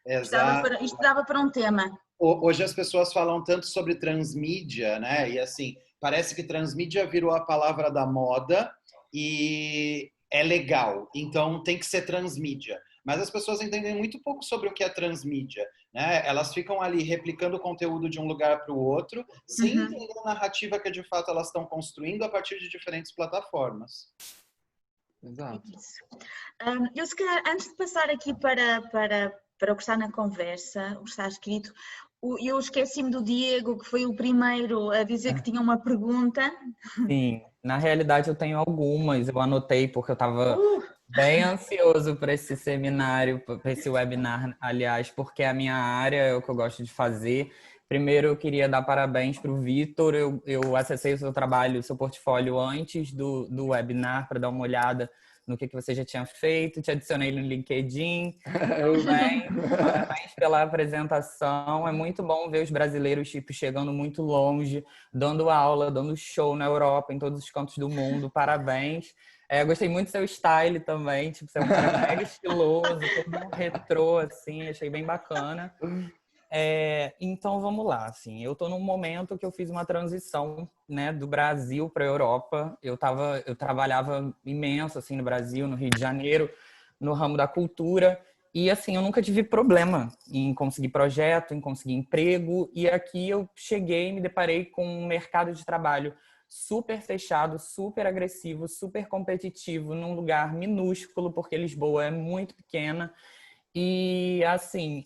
Exato. isto dava para um tema. Hoje as pessoas falam tanto sobre transmídia, né? E assim, parece que transmídia virou a palavra da moda e é legal, então tem que ser transmídia. Mas as pessoas entendem muito pouco sobre o que é transmídia, né? Elas ficam ali replicando o conteúdo de um lugar para o outro, sem entender a narrativa que de fato elas estão construindo a partir de diferentes plataformas. Exato. Eu, se calhar, antes de passar aqui para o que está na conversa, o que está escrito, eu esqueci-me do Diego, que foi o primeiro a dizer que tinha uma pergunta. Sim, na realidade eu tenho algumas, eu anotei porque eu estava bem ansioso para esse seminário, para esse webinar, aliás, porque é a minha área, é o que eu gosto de fazer. Primeiro eu queria dar parabéns para o Vitor, eu acessei o seu trabalho, o seu portfólio antes do webinar para dar uma olhada no que você já tinha feito, te adicionei no LinkedIn. Parabéns pela apresentação. É muito bom ver os brasileiros tipo, chegando muito longe, dando aula, dando show na Europa, em todos os cantos do mundo. Parabéns. Gostei muito do seu style também, tipo, você é um cara mega estiloso, todo retrô, assim, achei bem bacana. Então vamos lá, assim, eu tô num momento que eu fiz uma transição, né, do Brasil para a Europa. Eu trabalhava imenso assim no Brasil, no Rio de Janeiro, no ramo da cultura, e assim, eu nunca tive problema em conseguir projeto, em conseguir emprego, e aqui eu cheguei e me deparei com um mercado de trabalho super fechado, super agressivo, super competitivo, num lugar minúsculo, porque Lisboa é muito pequena. E, assim,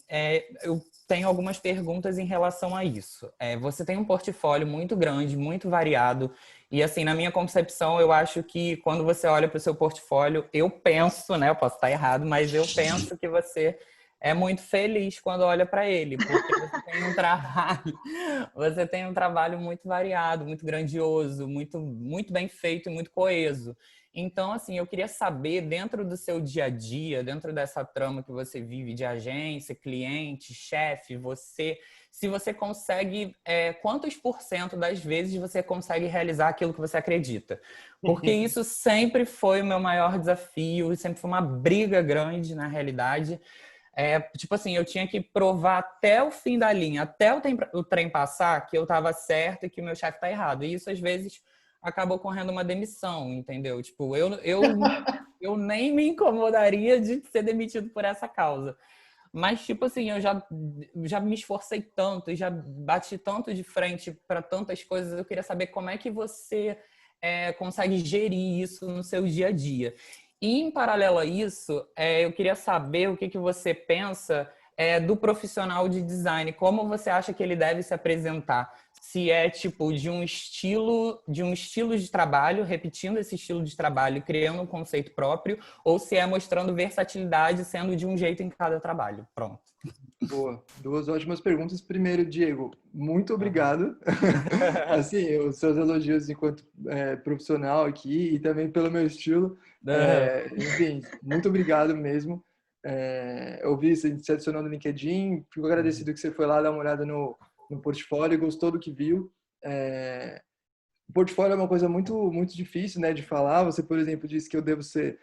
eu tenho algumas perguntas em relação a isso. Você tem um portfólio muito grande, muito variado. E, assim, na minha concepção, eu acho que quando você olha para o seu portfólio, eu penso, né? Eu posso estar errado, mas eu penso que você é muito feliz quando olha para ele, porque você tem um trabalho muito variado, muito grandioso, muito, muito bem feito e muito coeso. Então, assim, eu queria saber, dentro do seu dia a dia, dentro dessa trama que você vive de agência, cliente, chefe, se você consegue, quantos % das vezes você consegue realizar aquilo que você acredita? Porque isso sempre foi o meu maior desafio, sempre foi uma briga grande, na realidade. Tipo assim, eu tinha que provar até o fim da linha, até o trem passar, que eu estava certo e que o meu chefe está errado. E isso, às vezes, acabou correndo uma demissão, entendeu? Tipo, eu nem me incomodaria de ser demitido por essa causa. Mas, tipo assim, eu já me esforcei tanto e já bati tanto de frente para tantas coisas. Eu queria saber como é que você consegue gerir isso no seu dia a dia. E, em paralelo a isso, eu queria saber o que você pensa do profissional de design. Como você acha que ele deve se apresentar? Se é tipo de um estilo de trabalho, repetindo esse estilo de trabalho, criando um conceito próprio, ou se é mostrando versatilidade, sendo de um jeito em cada trabalho. Pronto. Boa, duas ótimas perguntas. Primeiro, Diego, muito obrigado. Assim, os seus elogios enquanto profissional aqui e também pelo meu estilo. Enfim, muito obrigado mesmo. Eu vi você se adicionou no LinkedIn, fico agradecido que você foi lá dar uma olhada no portfólio, gostou do que viu. O portfólio é uma coisa muito, muito difícil, né, de falar. Você, por exemplo, disse que eu devo ser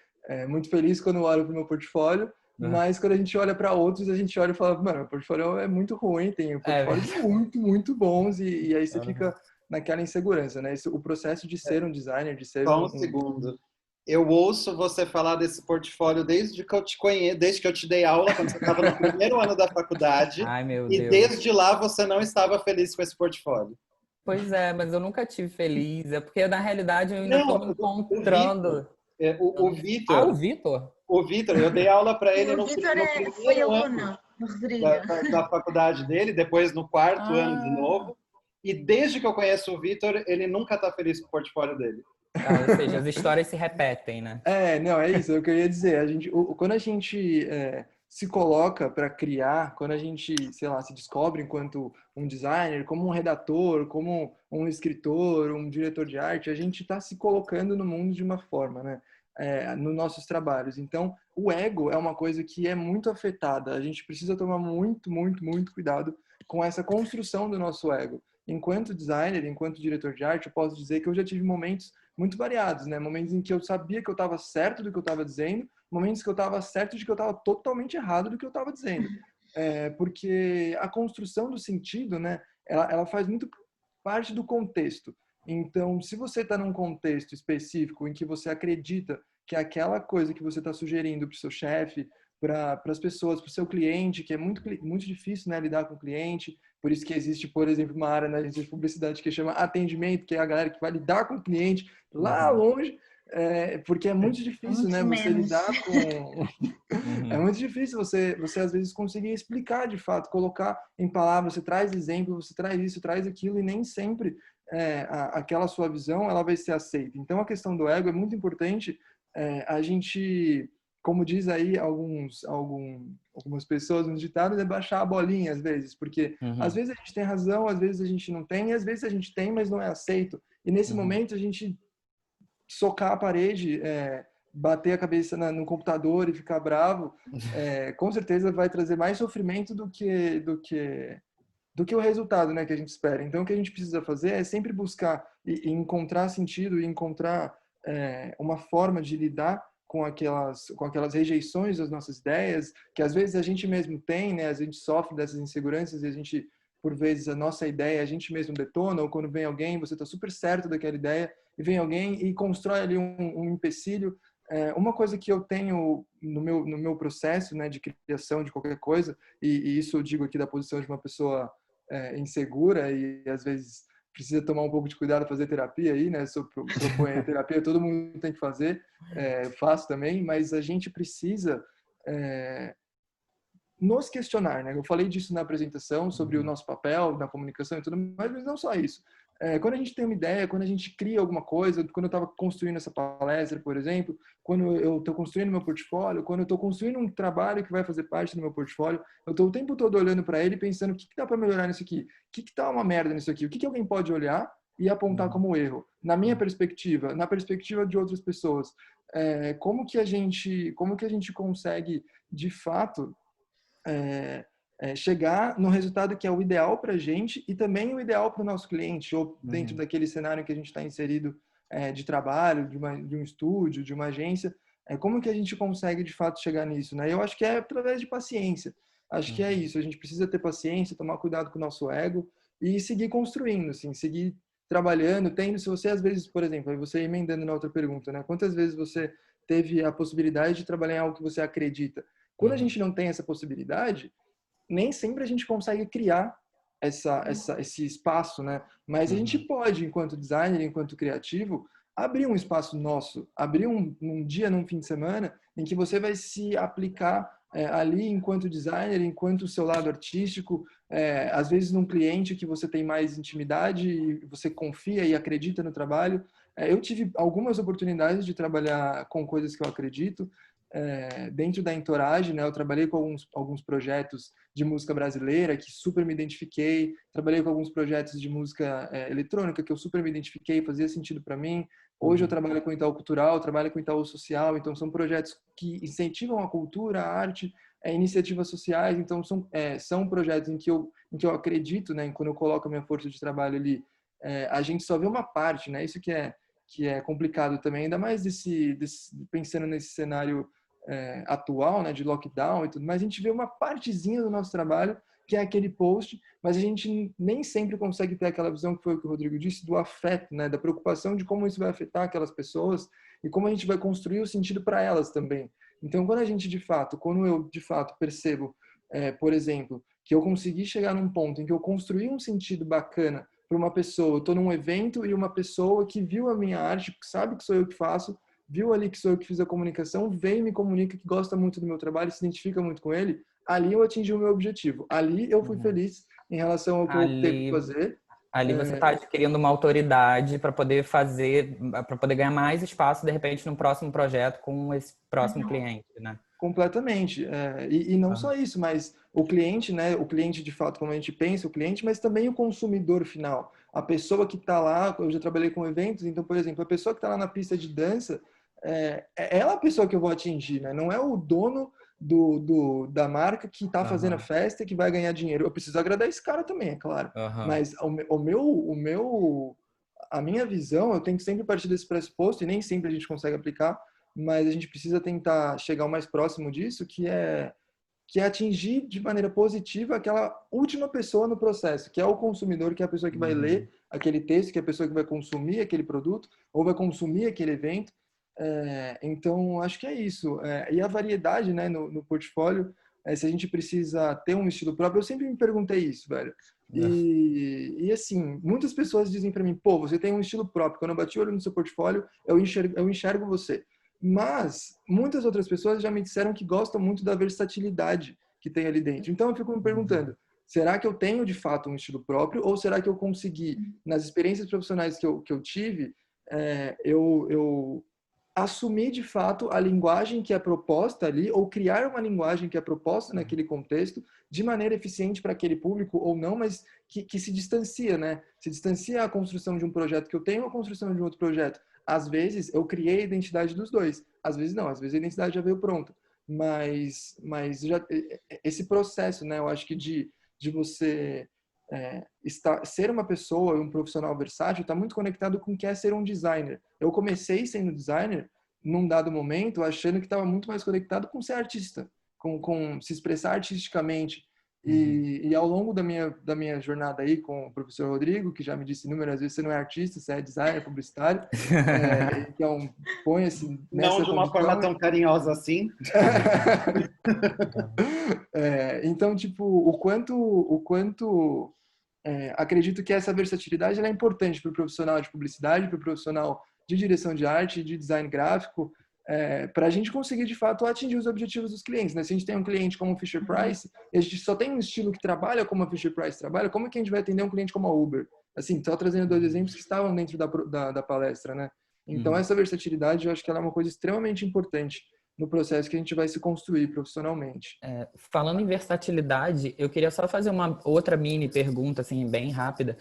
muito feliz quando eu olho para o meu portfólio. Mas quando a gente olha para outros, a gente olha e fala, mano, o portfólio é muito ruim, tem portfólios muito, muito bons, e aí você fica naquela insegurança, né? O processo de ser um designer, de ser Só um segundo. Eu ouço você falar desse portfólio desde que eu te conheço, desde que eu te dei aula, quando você estava no primeiro ano da faculdade. Ai, meu e Deus. Desde lá você não estava feliz com esse portfólio. Pois é, mas eu nunca tive feliz. É porque, na realidade, eu ainda estou me encontrando. O Vitor. O Vitor? O Vitor, eu dei aula para ele no Vitor primeiro foi ano aluno do Rodrigo. da faculdade dele, depois no quarto ano de novo. E desde que eu conheço o Vitor, ele nunca está feliz com o portfólio dele. Ou seja, as histórias se repetem, né? Não, é isso, é o que eu ia dizer. Quando a gente se coloca para criar, quando a gente, sei lá, se descobre enquanto um designer, como um redator, como um escritor, um diretor de arte, a gente está se colocando no mundo de uma forma, né? Nos nossos trabalhos. Então, o ego é uma coisa que é muito afetada. A gente precisa tomar muito, muito, muito cuidado com essa construção do nosso ego. Enquanto designer, enquanto diretor de arte, eu posso dizer que eu já tive momentos muito variados, né? Momentos em que eu sabia que eu estava certo do que eu estava dizendo, momentos que eu estava certo de que eu estava totalmente errado do que eu estava dizendo. Porque a construção do sentido, né? Ela faz muito parte do contexto. Então, se você está num contexto específico em que você acredita que aquela coisa que você está sugerindo para o seu chefe, para as pessoas, para o seu cliente, que é muito, muito difícil, né, lidar com o cliente, por isso que existe, por exemplo, uma área na agência de publicidade que chama atendimento, que é a galera que vai lidar com o cliente lá longe, porque é muito difícil, né, você lidar com... É muito difícil você às vezes conseguir explicar de fato, colocar em palavras, você traz exemplo, você traz isso, traz aquilo, e nem sempre aquela sua visão ela vai ser aceita. Então a questão do ego é muito importante. A gente, como diz aí algumas pessoas nos ditados, é baixar a bolinha às vezes, porque às vezes a gente tem razão, às vezes a gente não tem, e às vezes a gente tem, mas não é aceito. E nesse momento a gente socar a parede, bater a cabeça no computador e ficar bravo, com certeza vai trazer mais sofrimento do que o resultado, né, que a gente espera. Então, o que a gente precisa fazer é sempre buscar e encontrar sentido e encontrar uma forma de lidar com aquelas rejeições das nossas ideias, que às vezes a gente mesmo tem, né, a gente sofre dessas inseguranças e a gente, por vezes, a nossa ideia a gente mesmo detona, ou quando vem alguém, você está super certo daquela ideia, e vem alguém e constrói ali um empecilho. Uma coisa que eu tenho no meu processo, né, de criação de qualquer coisa, e isso eu digo aqui da posição de uma pessoa insegura e às vezes precisa tomar um pouco de cuidado, fazer terapia aí, né? Se eu proponho terapia, todo mundo tem que fazer, faço também, mas a gente precisa nos questionar, né? Eu falei disso na apresentação, sobre o nosso papel na comunicação e tudo mais, mas não só isso. Quando a gente tem uma ideia, quando a gente cria alguma coisa, quando eu estava construindo essa palestra, por exemplo, quando eu estou construindo meu portfólio, quando eu estou construindo um trabalho que vai fazer parte do meu portfólio, eu estou o tempo todo olhando para ele pensando o que dá para melhorar nisso aqui, o que está uma merda nisso aqui, o que alguém pode olhar e apontar como erro. Na minha perspectiva, na perspectiva de outras pessoas, como que a gente consegue, de fato, chegar no resultado que é o ideal para a gente e também o ideal para o nosso cliente, ou dentro daquele cenário que a gente está inserido de trabalho, de um estúdio, de uma agência. Como que a gente consegue, de fato, chegar nisso, né? Eu acho que é através de paciência. Acho que é isso. A gente precisa ter paciência, tomar cuidado com o nosso ego e seguir construindo, assim, seguir trabalhando, se você às vezes, por exemplo, aí você emendando na outra pergunta, né? Quantas vezes você teve a possibilidade de trabalhar em algo que você acredita? Quando a gente não tem essa possibilidade, nem sempre a gente consegue criar esse espaço, né? Mas a gente pode, enquanto designer, enquanto criativo, abrir um espaço nosso, abrir um dia, num fim de semana, em que você vai se aplicar ali enquanto designer, enquanto o seu lado artístico, às vezes num cliente que você tem mais intimidade e você confia e acredita no trabalho. Eu tive algumas oportunidades de trabalhar com coisas que eu acredito. Dentro da Entourage, né, eu trabalhei com alguns projetos de música brasileira que super me identifiquei, trabalhei com alguns projetos de música eletrônica que eu super me identifiquei, fazia sentido para mim. Hoje eu trabalho com Itaú Cultural, trabalho com Itaú Social, então são projetos que incentivam a cultura, a arte, iniciativas sociais, então são projetos em que eu acredito, né, quando eu coloco a minha força de trabalho ali, a gente só vê uma parte, né, isso que é complicado também, ainda mais pensando nesse cenário atual, né, de lockdown e tudo mais, a gente vê uma partezinha do nosso trabalho, que é aquele post, mas a gente nem sempre consegue ter aquela visão, que foi o que o Rodrigo disse, do afeto, né, da preocupação de como isso vai afetar aquelas pessoas e como a gente vai construir o sentido para elas também. Então, quando eu de fato percebo, por exemplo, que eu consegui chegar num ponto em que eu construí um sentido bacana para uma pessoa, eu estou num evento e uma pessoa que viu a minha arte, sabe que sou eu que faço, viu ali que sou eu que fiz a comunicação, veio e me comunica que gosta muito do meu trabalho, se identifica muito com ele, ali eu atingi o meu objetivo. Ali eu fui feliz em relação ao que eu optei por fazer. Ali você está adquirindo uma autoridade para poder para poder ganhar mais espaço, de repente, no próximo projeto com esse próximo cliente, né? Completamente. E não só isso, mas o cliente, né? O cliente, de fato, como a gente pensa, o cliente, mas também o consumidor final. A pessoa que está lá, eu já trabalhei com eventos, então, por exemplo, a pessoa que está lá na pista de dança, ela é a pessoa que eu vou atingir, né? Não é o dono da marca que está fazendo a festa e que vai ganhar dinheiro. Eu preciso agradar esse cara também, é claro. Mas a minha visão, eu tenho que sempre partir desse pressuposto, e nem sempre a gente consegue aplicar, mas a gente precisa tentar chegar o mais próximo disso, que é atingir de maneira positiva aquela última pessoa no processo, que é o consumidor, que é a pessoa que vai ler aquele texto, que é a pessoa que vai consumir aquele produto ou vai consumir aquele evento. Então, acho que é isso. E a variedade, né, no portfólio, se a gente precisa ter um estilo próprio, eu sempre me perguntei isso, velho. E assim, muitas pessoas dizem para mim, pô, você tem um estilo próprio. Quando eu bati o olho no seu portfólio, eu enxergo você. Mas muitas outras pessoas já me disseram que gostam muito da versatilidade que tem ali dentro. Então eu fico me perguntando, será que eu tenho de fato um estilo próprio ou será que eu consegui, nas experiências profissionais que eu tive, eu assumir de fato a linguagem que é proposta ali ou criar uma linguagem que é proposta naquele contexto de maneira eficiente para aquele público ou não, mas que se distancia, né? Se distancia a construção de um projeto que eu tenho ou a construção de um outro projeto. Às vezes eu criei a identidade dos dois, às vezes não, às vezes a identidade já veio pronta. Mas esse processo, né? Eu acho que de você ser uma pessoa, um profissional versátil, está muito conectado com o que é ser um designer. Eu comecei sendo designer num dado momento, achando que estava muito mais conectado com ser artista, com se expressar artisticamente. E ao longo da minha jornada aí com o professor Rodrigo, que já me disse inúmeras vezes, você não é artista, você é designer, publicitário, então põe-se nessa Não de uma forma tão carinhosa assim. Então, tipo, o quanto acredito que essa versatilidade ela é importante para o profissional de publicidade, para o profissional de direção de arte, de design gráfico, para a gente conseguir, de fato, atingir os objetivos dos clientes. Né? Se a gente tem um cliente como o Fisher-Price, e a gente só tem um estilo que trabalha como a Fisher-Price trabalha, como é que a gente vai atender um cliente como a Uber? Assim, só trazendo dois exemplos que estavam dentro da palestra, né? Então, essa versatilidade, eu acho que ela é uma coisa extremamente importante no processo que a gente vai se construir profissionalmente. Falando em versatilidade, eu queria só fazer uma outra mini pergunta, assim, bem rápida.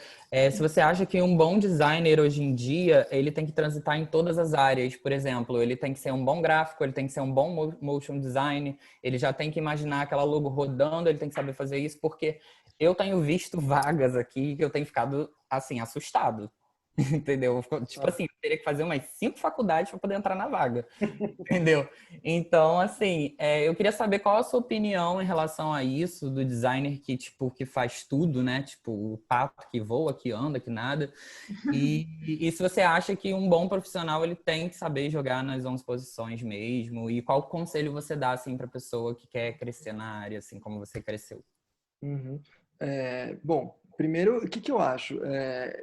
Se você acha que um bom designer hoje em dia, ele tem que transitar em todas as áreas, por exemplo, ele tem que ser um bom gráfico, ele tem que ser um bom motion design, ele já tem que imaginar aquela logo rodando, ele tem que saber fazer isso, porque eu tenho visto vagas aqui que eu tenho ficado, assim, assustado. Entendeu? Tipo assim, eu teria que fazer umas 5 faculdades para poder entrar na vaga. Entendeu? Então, assim, eu queria saber qual a sua opinião em relação a isso, do designer que, tipo, que faz tudo, né? Tipo, o pato que voa, que anda, que nada. E se você acha que um bom profissional, ele tem que saber jogar nas 11 posições mesmo, e qual conselho você dá, assim, para pessoa que quer crescer na área, assim, como você cresceu? Bom, primeiro, o que eu acho?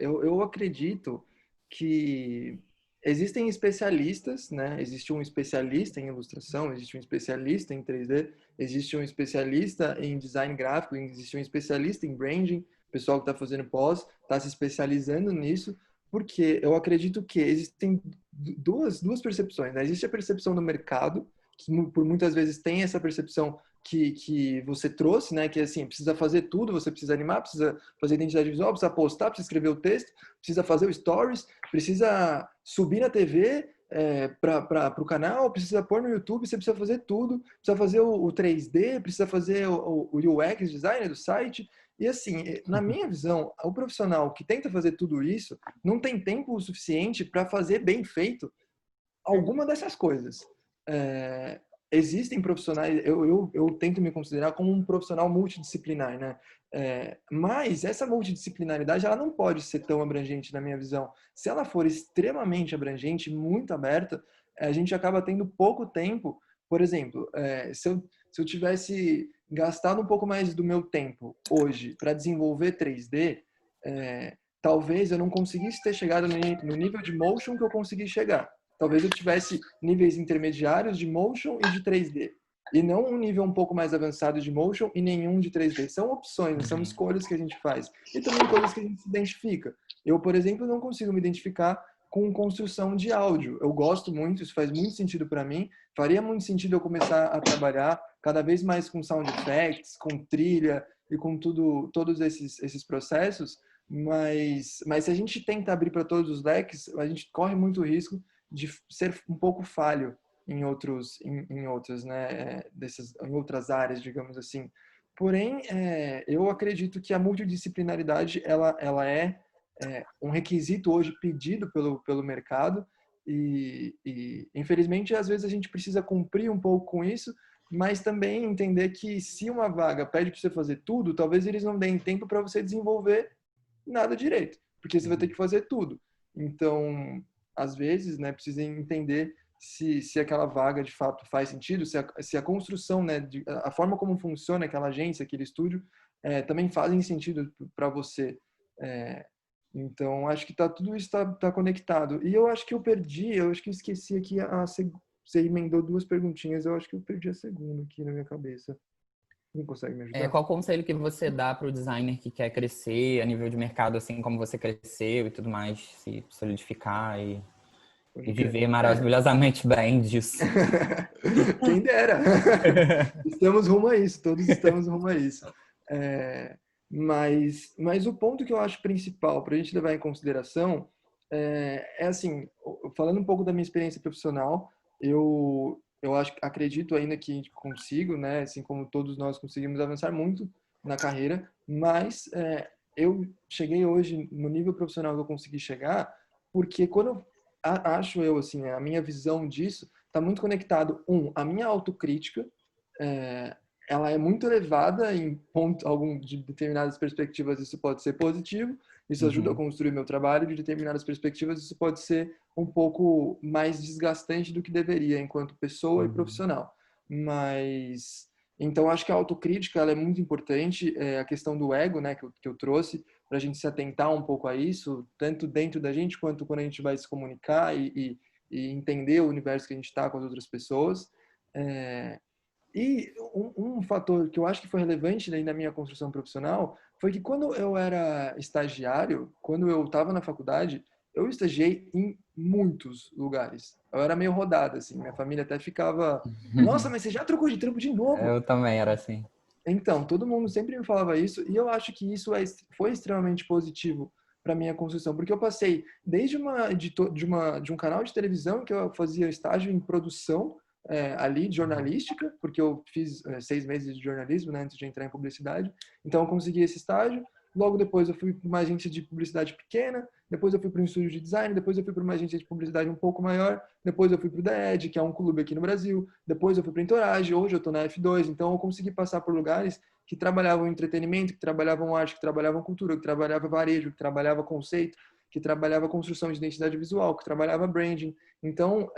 Eu acredito que existem especialistas, né? Existe um especialista em ilustração, existe um especialista em 3D, existe um especialista em design gráfico, existe um especialista em branding, o pessoal que está fazendo pós está se especializando nisso, porque eu acredito que existem duas percepções, né? Existe a percepção do mercado, que por muitas vezes tem essa percepção que você trouxe, né? Que assim, precisa fazer tudo, você precisa animar, precisa fazer identidade visual, precisa postar, precisa escrever o texto, precisa fazer o stories, precisa subir na TV para o canal, precisa pôr no YouTube, você precisa fazer tudo, precisa fazer o 3D, precisa fazer o UX design do site. E assim, na minha visão, o profissional que tenta fazer tudo isso não tem tempo o suficiente para fazer bem feito alguma dessas coisas. Existem profissionais, eu tento me considerar como um profissional multidisciplinar, né? Mas essa multidisciplinaridade ela não pode ser tão abrangente na minha visão. Se ela for extremamente abrangente, muito aberta, a gente acaba tendo pouco tempo. Por exemplo, se eu tivesse gastado um pouco mais do meu tempo hoje para desenvolver 3D, talvez eu não conseguisse ter chegado no nível de motion que eu consegui chegar. Talvez eu tivesse níveis intermediários de motion e de 3D. E não um nível um pouco mais avançado de motion e nenhum de 3D. São opções, são escolhas que a gente faz. E também coisas que a gente se identifica. Eu, por exemplo, não consigo me identificar com construção de áudio. Eu gosto muito, isso faz muito sentido para mim. Faria muito sentido eu começar a trabalhar cada vez mais com sound effects, com trilha e com todos esses processos. Mas se a gente tenta abrir para todos os leques, a gente corre muito risco de ser um pouco falho em outras, né, em outras áreas, digamos assim. Porém, eu acredito que a multidisciplinaridade ela é um requisito hoje pedido pelo mercado e, infelizmente, às vezes a gente precisa cumprir um pouco com isso, mas também entender que se uma vaga pede para você fazer tudo, talvez eles não deem tempo para você desenvolver nada direito, porque você vai ter que fazer tudo. Então, às vezes, né, precisa entender se aquela vaga de fato faz sentido, se a construção, né, a forma como funciona aquela agência, aquele estúdio, também fazem sentido para você. Então, acho que tudo isso tá conectado. E eu acho que eu acho que eu esqueci aqui você emendou duas perguntinhas, eu acho que eu perdi a segunda aqui na minha cabeça. Não consegue me ajudar? Qual conselho que você dá para o designer que quer crescer a nível de mercado, assim como você cresceu e tudo mais, se solidificar e viver maravilhosamente bem disso? Quem dera! Estamos rumo a isso, todos estamos rumo a isso. Mas o ponto que eu acho principal para a gente levar em consideração assim, falando um pouco da minha experiência profissional, eu acredito ainda que consigo, né, assim como todos nós conseguimos avançar muito na carreira, mas eu cheguei hoje no nível profissional que eu consegui chegar, porque quando acho eu assim, a minha visão disso está muito conectado a minha autocrítica, ela é muito elevada em algum de determinadas perspectivas, isso pode ser positivo, isso ajuda a construir meu trabalho, de determinadas perspectivas isso pode ser um pouco mais desgastante do que deveria enquanto pessoa e profissional. Mas então acho que a autocrítica ela é muito importante, a questão do ego, né, que eu trouxe para a gente se atentar um pouco a isso, tanto dentro da gente quanto quando a gente vai se comunicar e entender o universo que a gente está com as outras pessoas. E um fator que eu acho que foi relevante na minha construção profissional foi que quando eu era estagiário, quando eu estava na faculdade, eu estagiei em muitos lugares. Eu era meio rodado, assim. Minha família até ficava, nossa, mas você já trocou de trampo de novo? Eu também era assim. Então, todo mundo sempre me falava isso e eu acho que isso foi extremamente positivo para minha construção, porque eu passei desde de um canal de televisão que eu fazia estágio em produção ali de jornalística, porque eu fiz 6 meses de jornalismo, né, antes de entrar em publicidade. Então eu consegui esse estágio. Logo depois eu fui para uma agência de publicidade pequena, depois eu fui para um estúdio de design, depois eu fui para uma agência de publicidade um pouco maior, depois eu fui para o The Edge, que é um clube aqui no Brasil, depois eu fui para a Entourage, hoje eu estou na F2, então eu consegui passar por lugares que trabalhavam entretenimento, que trabalhavam arte, que trabalhavam cultura, que trabalhavam varejo, que trabalhava conceito, que trabalhava construção de identidade visual, que trabalhava branding. Então,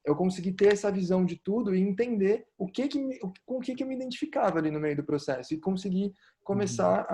eu consegui ter essa visão de tudo e entender com o que eu me identificava ali no meio do processo e conseguir começar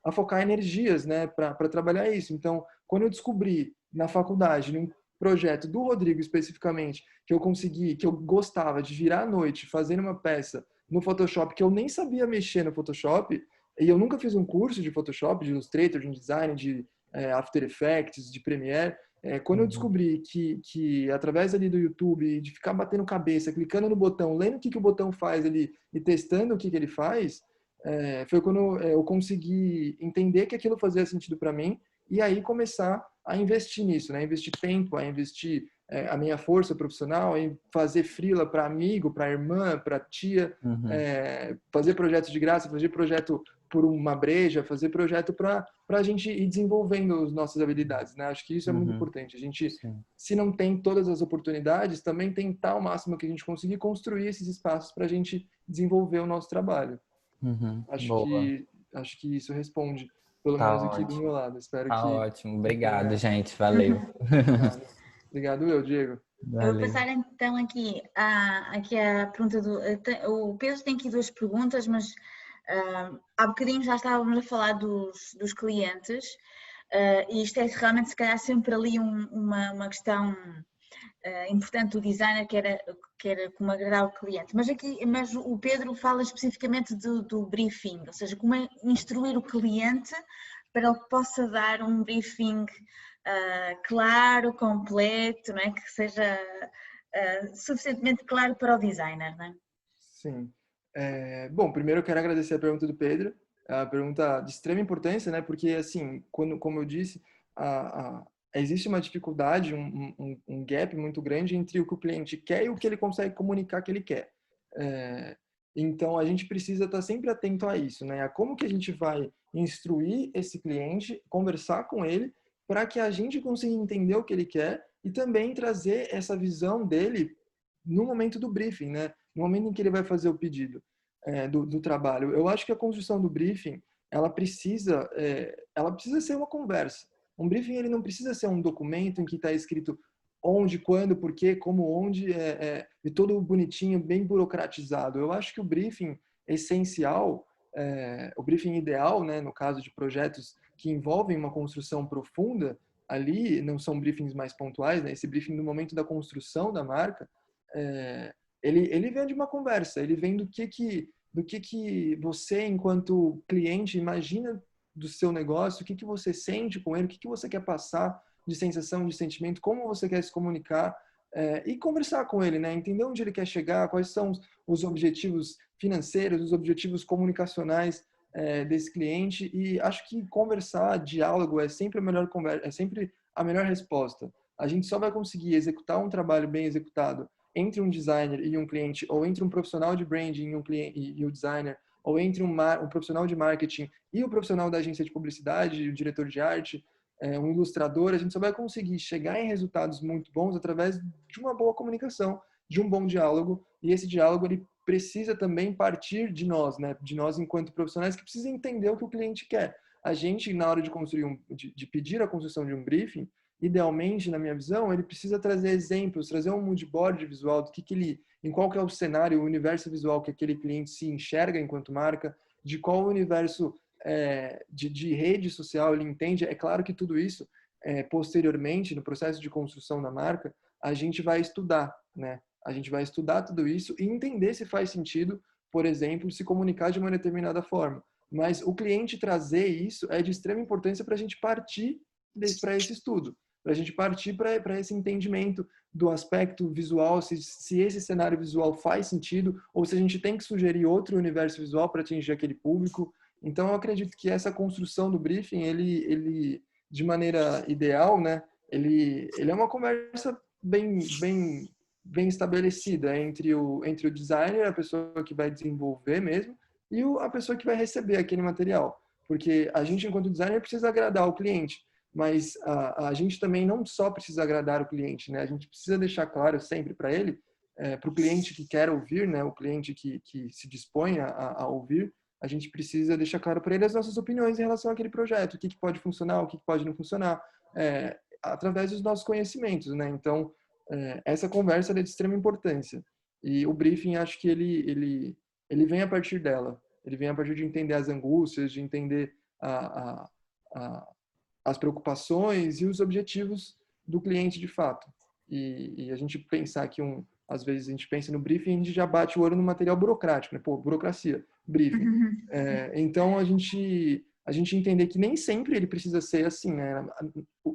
a focar energias, né, para trabalhar isso. Então, quando eu descobri na faculdade, num projeto do Rodrigo especificamente, que eu consegui, que eu gostava de virar à noite fazendo uma peça no Photoshop, que eu nem sabia mexer no Photoshop, e eu nunca fiz um curso de Photoshop, de Illustrator, de InDesign, de After Effects, de Premiere. Quando eu descobri que através ali do YouTube, de ficar batendo cabeça, clicando no botão, lendo o que o botão faz ali e testando o que ele faz, foi quando eu consegui entender que aquilo fazia sentido para mim e aí começar a investir nisso, né? Investir tempo, a investir a minha força profissional, em fazer freela para amigo, para irmã, para tia, fazer projetos de graça, fazer projeto por uma breja, fazer projeto para a gente ir desenvolvendo as nossas habilidades, né? Acho que isso é muito importante. A gente, se não tem todas as oportunidades, também tentar o máximo que a gente conseguir construir esses espaços para a gente desenvolver o nosso trabalho. Boa. Acho que isso responde, pelo Tá menos aqui do ótimo. meu lado. Espero Tá que ótimo. Obrigado, gente. Valeu. Obrigado. Obrigado, Diego. Eu vou Valeu. passar então aqui a pergunta o Pedro tem aqui duas perguntas, mas há bocadinho já estávamos a falar dos clientes, e isto é realmente se calhar sempre ali uma questão importante do designer, que era como agradar o cliente. Mas o Pedro fala especificamente do briefing, ou seja, como é instruir o cliente para ele possa dar um briefing claro, completo, não é? Que seja suficientemente claro para o designer, não é? Sim. Bom, primeiro eu quero agradecer a pergunta do Pedro, a pergunta de extrema importância, né? Porque, assim, como eu disse, existe uma dificuldade, um gap muito grande entre o que o cliente quer e o que ele consegue comunicar que ele quer. Então, a gente precisa estar sempre atento a isso, né? A como que a gente vai instruir esse cliente, conversar com ele, para que a gente consiga entender o que ele quer e também trazer essa visão dele no momento do briefing, né? No momento em que ele vai fazer o pedido do trabalho. Eu acho que a construção do briefing, ela precisa ser uma conversa. Um briefing, ele não precisa ser um documento em que está escrito onde, quando, por quê, como, onde, e todo bonitinho, bem burocratizado. Eu acho que o briefing essencial, o briefing ideal, né, no caso de projetos que envolvem uma construção profunda, ali não são briefings mais pontuais, né? Esse briefing no momento da construção da marca, ele vem de uma conversa, ele vem do que você, enquanto cliente, imagina do seu negócio, o que você sente com ele, o que você quer passar de sensação, de sentimento, como você quer se comunicar, e conversar com ele, né? Entender onde ele quer chegar, quais são os objetivos financeiros, os objetivos comunicacionais desse cliente. E acho que conversar, diálogo é sempre a melhor conversa, é sempre a melhor resposta. A gente só vai conseguir executar um trabalho bem executado entre um designer e um cliente, ou entre um profissional de branding e um cliente e o designer, ou entre um profissional de marketing e o profissional da agência de publicidade, o diretor de arte, um ilustrador. A gente só vai conseguir chegar em resultados muito bons através de uma boa comunicação, de um bom diálogo, e esse diálogo ele precisa também partir de nós, né? De nós enquanto profissionais que precisam entender o que o cliente quer. A gente, na hora de construir de pedir a construção de um briefing, idealmente, na minha visão, ele precisa trazer exemplos, trazer um mood board visual do que ele, em qual que é o cenário, o universo visual que aquele cliente se enxerga enquanto marca, de qual universo de rede social ele entende. É claro que tudo isso, posteriormente, no processo de construção da marca, a gente vai estudar, né? A gente vai estudar tudo isso e entender se faz sentido, por exemplo, se comunicar de uma determinada forma. Mas o cliente trazer isso é de extrema importância para a gente partir para esse estudo, para a gente partir para esse entendimento do aspecto visual, se esse cenário visual faz sentido, ou se a gente tem que sugerir outro universo visual para atingir aquele público. Então, eu acredito que essa construção do briefing, ele de maneira ideal, né, ele é uma conversa bem estabelecida entre o designer, a pessoa que vai desenvolver mesmo, e a pessoa que vai receber aquele material. Porque a gente, enquanto designer, precisa agradar o cliente, mas a gente também não só precisa agradar o cliente, né? A gente precisa deixar claro sempre para ele, para o cliente que quer ouvir, né? O cliente que se dispõe a ouvir, a gente precisa deixar claro para ele as nossas opiniões em relação àquele projeto, o que pode funcionar, o que pode não funcionar, através dos nossos conhecimentos, né? Então, essa conversa é de extrema importância. E o briefing, acho que ele vem a partir dela. Ele vem a partir de entender as angústias, de entender a, as preocupações e os objetivos do cliente de fato. E a gente pensar que às vezes a gente pensa no briefing e a gente já bate o olho no material burocrático, né? Pô, burocracia, briefing. Então a gente entender que nem sempre ele precisa ser assim, né?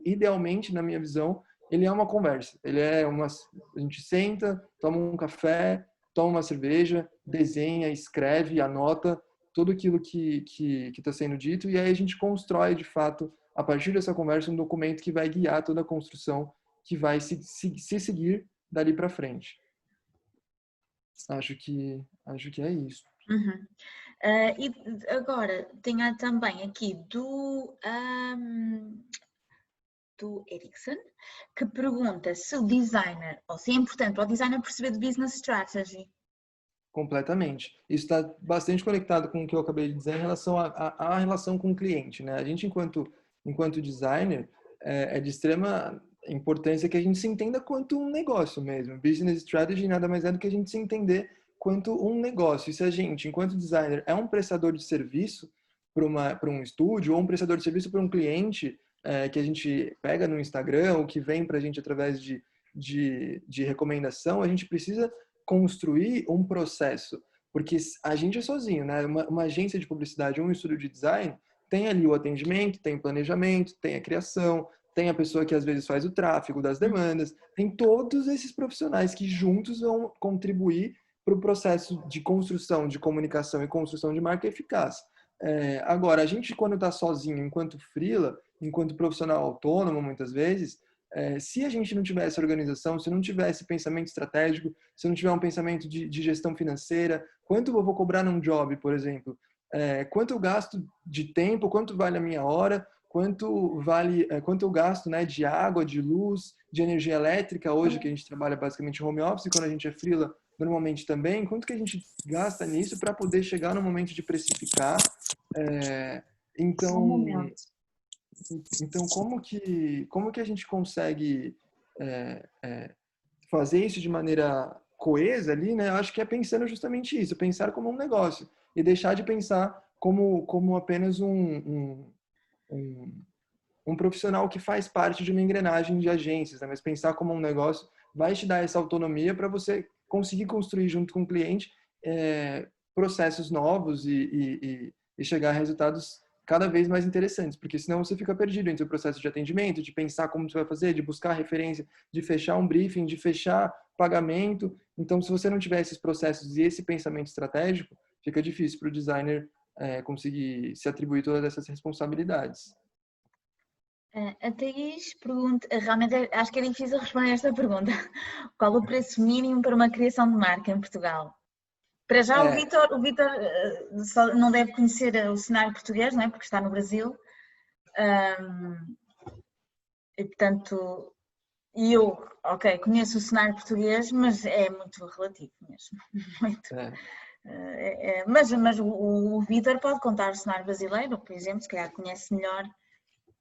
Idealmente, na minha visão, ele é uma conversa. A gente senta, toma um café, toma uma cerveja, desenha, escreve, anota tudo aquilo que está sendo dito, e aí a gente constrói, de fato, a partir dessa conversa, um documento que vai guiar toda a construção que vai se seguir dali para frente. Acho que é isso. E agora, tenho também aqui do Erickson, que pergunta se o designer, ou se é importante para o designer perceber de business strategy. Completamente. Isso está bastante conectado com o que eu acabei de dizer em relação à relação com o cliente, né? A gente, enquanto designer, é de extrema importância que a gente se entenda quanto um negócio mesmo. Business strategy nada mais é do que a gente se entender quanto um negócio. E se a gente, enquanto designer, é um prestador de serviço para um estúdio ou um prestador de serviço para um cliente que a gente pega no Instagram ou que vem para a gente através de recomendação, a gente precisa construir um processo, porque a gente é sozinho, né? Uma agência de publicidade ou um estúdio de design tem ali o atendimento, tem o planejamento, tem a criação, tem a pessoa que às vezes faz o tráfego das demandas, tem todos esses profissionais que juntos vão contribuir para o processo de construção de comunicação e construção de marca eficaz. Agora, a gente quando está sozinho, enquanto freela, enquanto profissional autônomo, muitas vezes, se a gente não tivesse organização, se não tivesse pensamento estratégico, se não tiver um pensamento de gestão financeira, quanto eu vou cobrar num job, por exemplo? Quanto eu gasto de tempo, quanto vale a minha hora, quanto eu gasto, né, de água, de luz, de energia elétrica, hoje que a gente trabalha basicamente home office, quando a gente é freela, normalmente também, quanto que a gente gasta nisso para poder chegar no momento de precificar? Então, como que a gente consegue fazer isso de maneira coesa ali, né? Eu acho que é pensando justamente isso, pensar como um negócio e deixar de pensar como apenas um profissional que faz parte de uma engrenagem de agências, né? Mas pensar como um negócio vai te dar essa autonomia para você conseguir construir junto com o cliente processos novos e chegar a resultados cada vez mais interessantes, porque senão você fica perdido entre o processo de atendimento, de pensar como você vai fazer, de buscar referência, de fechar um briefing, de fechar pagamento. Então, se você não tiver esses processos e esse pensamento estratégico, fica difícil para o designer conseguir se atribuir todas essas responsabilidades. A Thaís pergunta, realmente acho que é difícil responder esta pergunta. Qual o preço mínimo para uma criação de marca em Portugal? Para já o Vítor não deve conhecer o cenário português, não é? Porque está no Brasil. E portanto, eu, conheço o cenário português, mas é muito relativo mesmo. Muito. Mas o Vítor pode contar o cenário brasileiro, por exemplo, se calhar conhece melhor.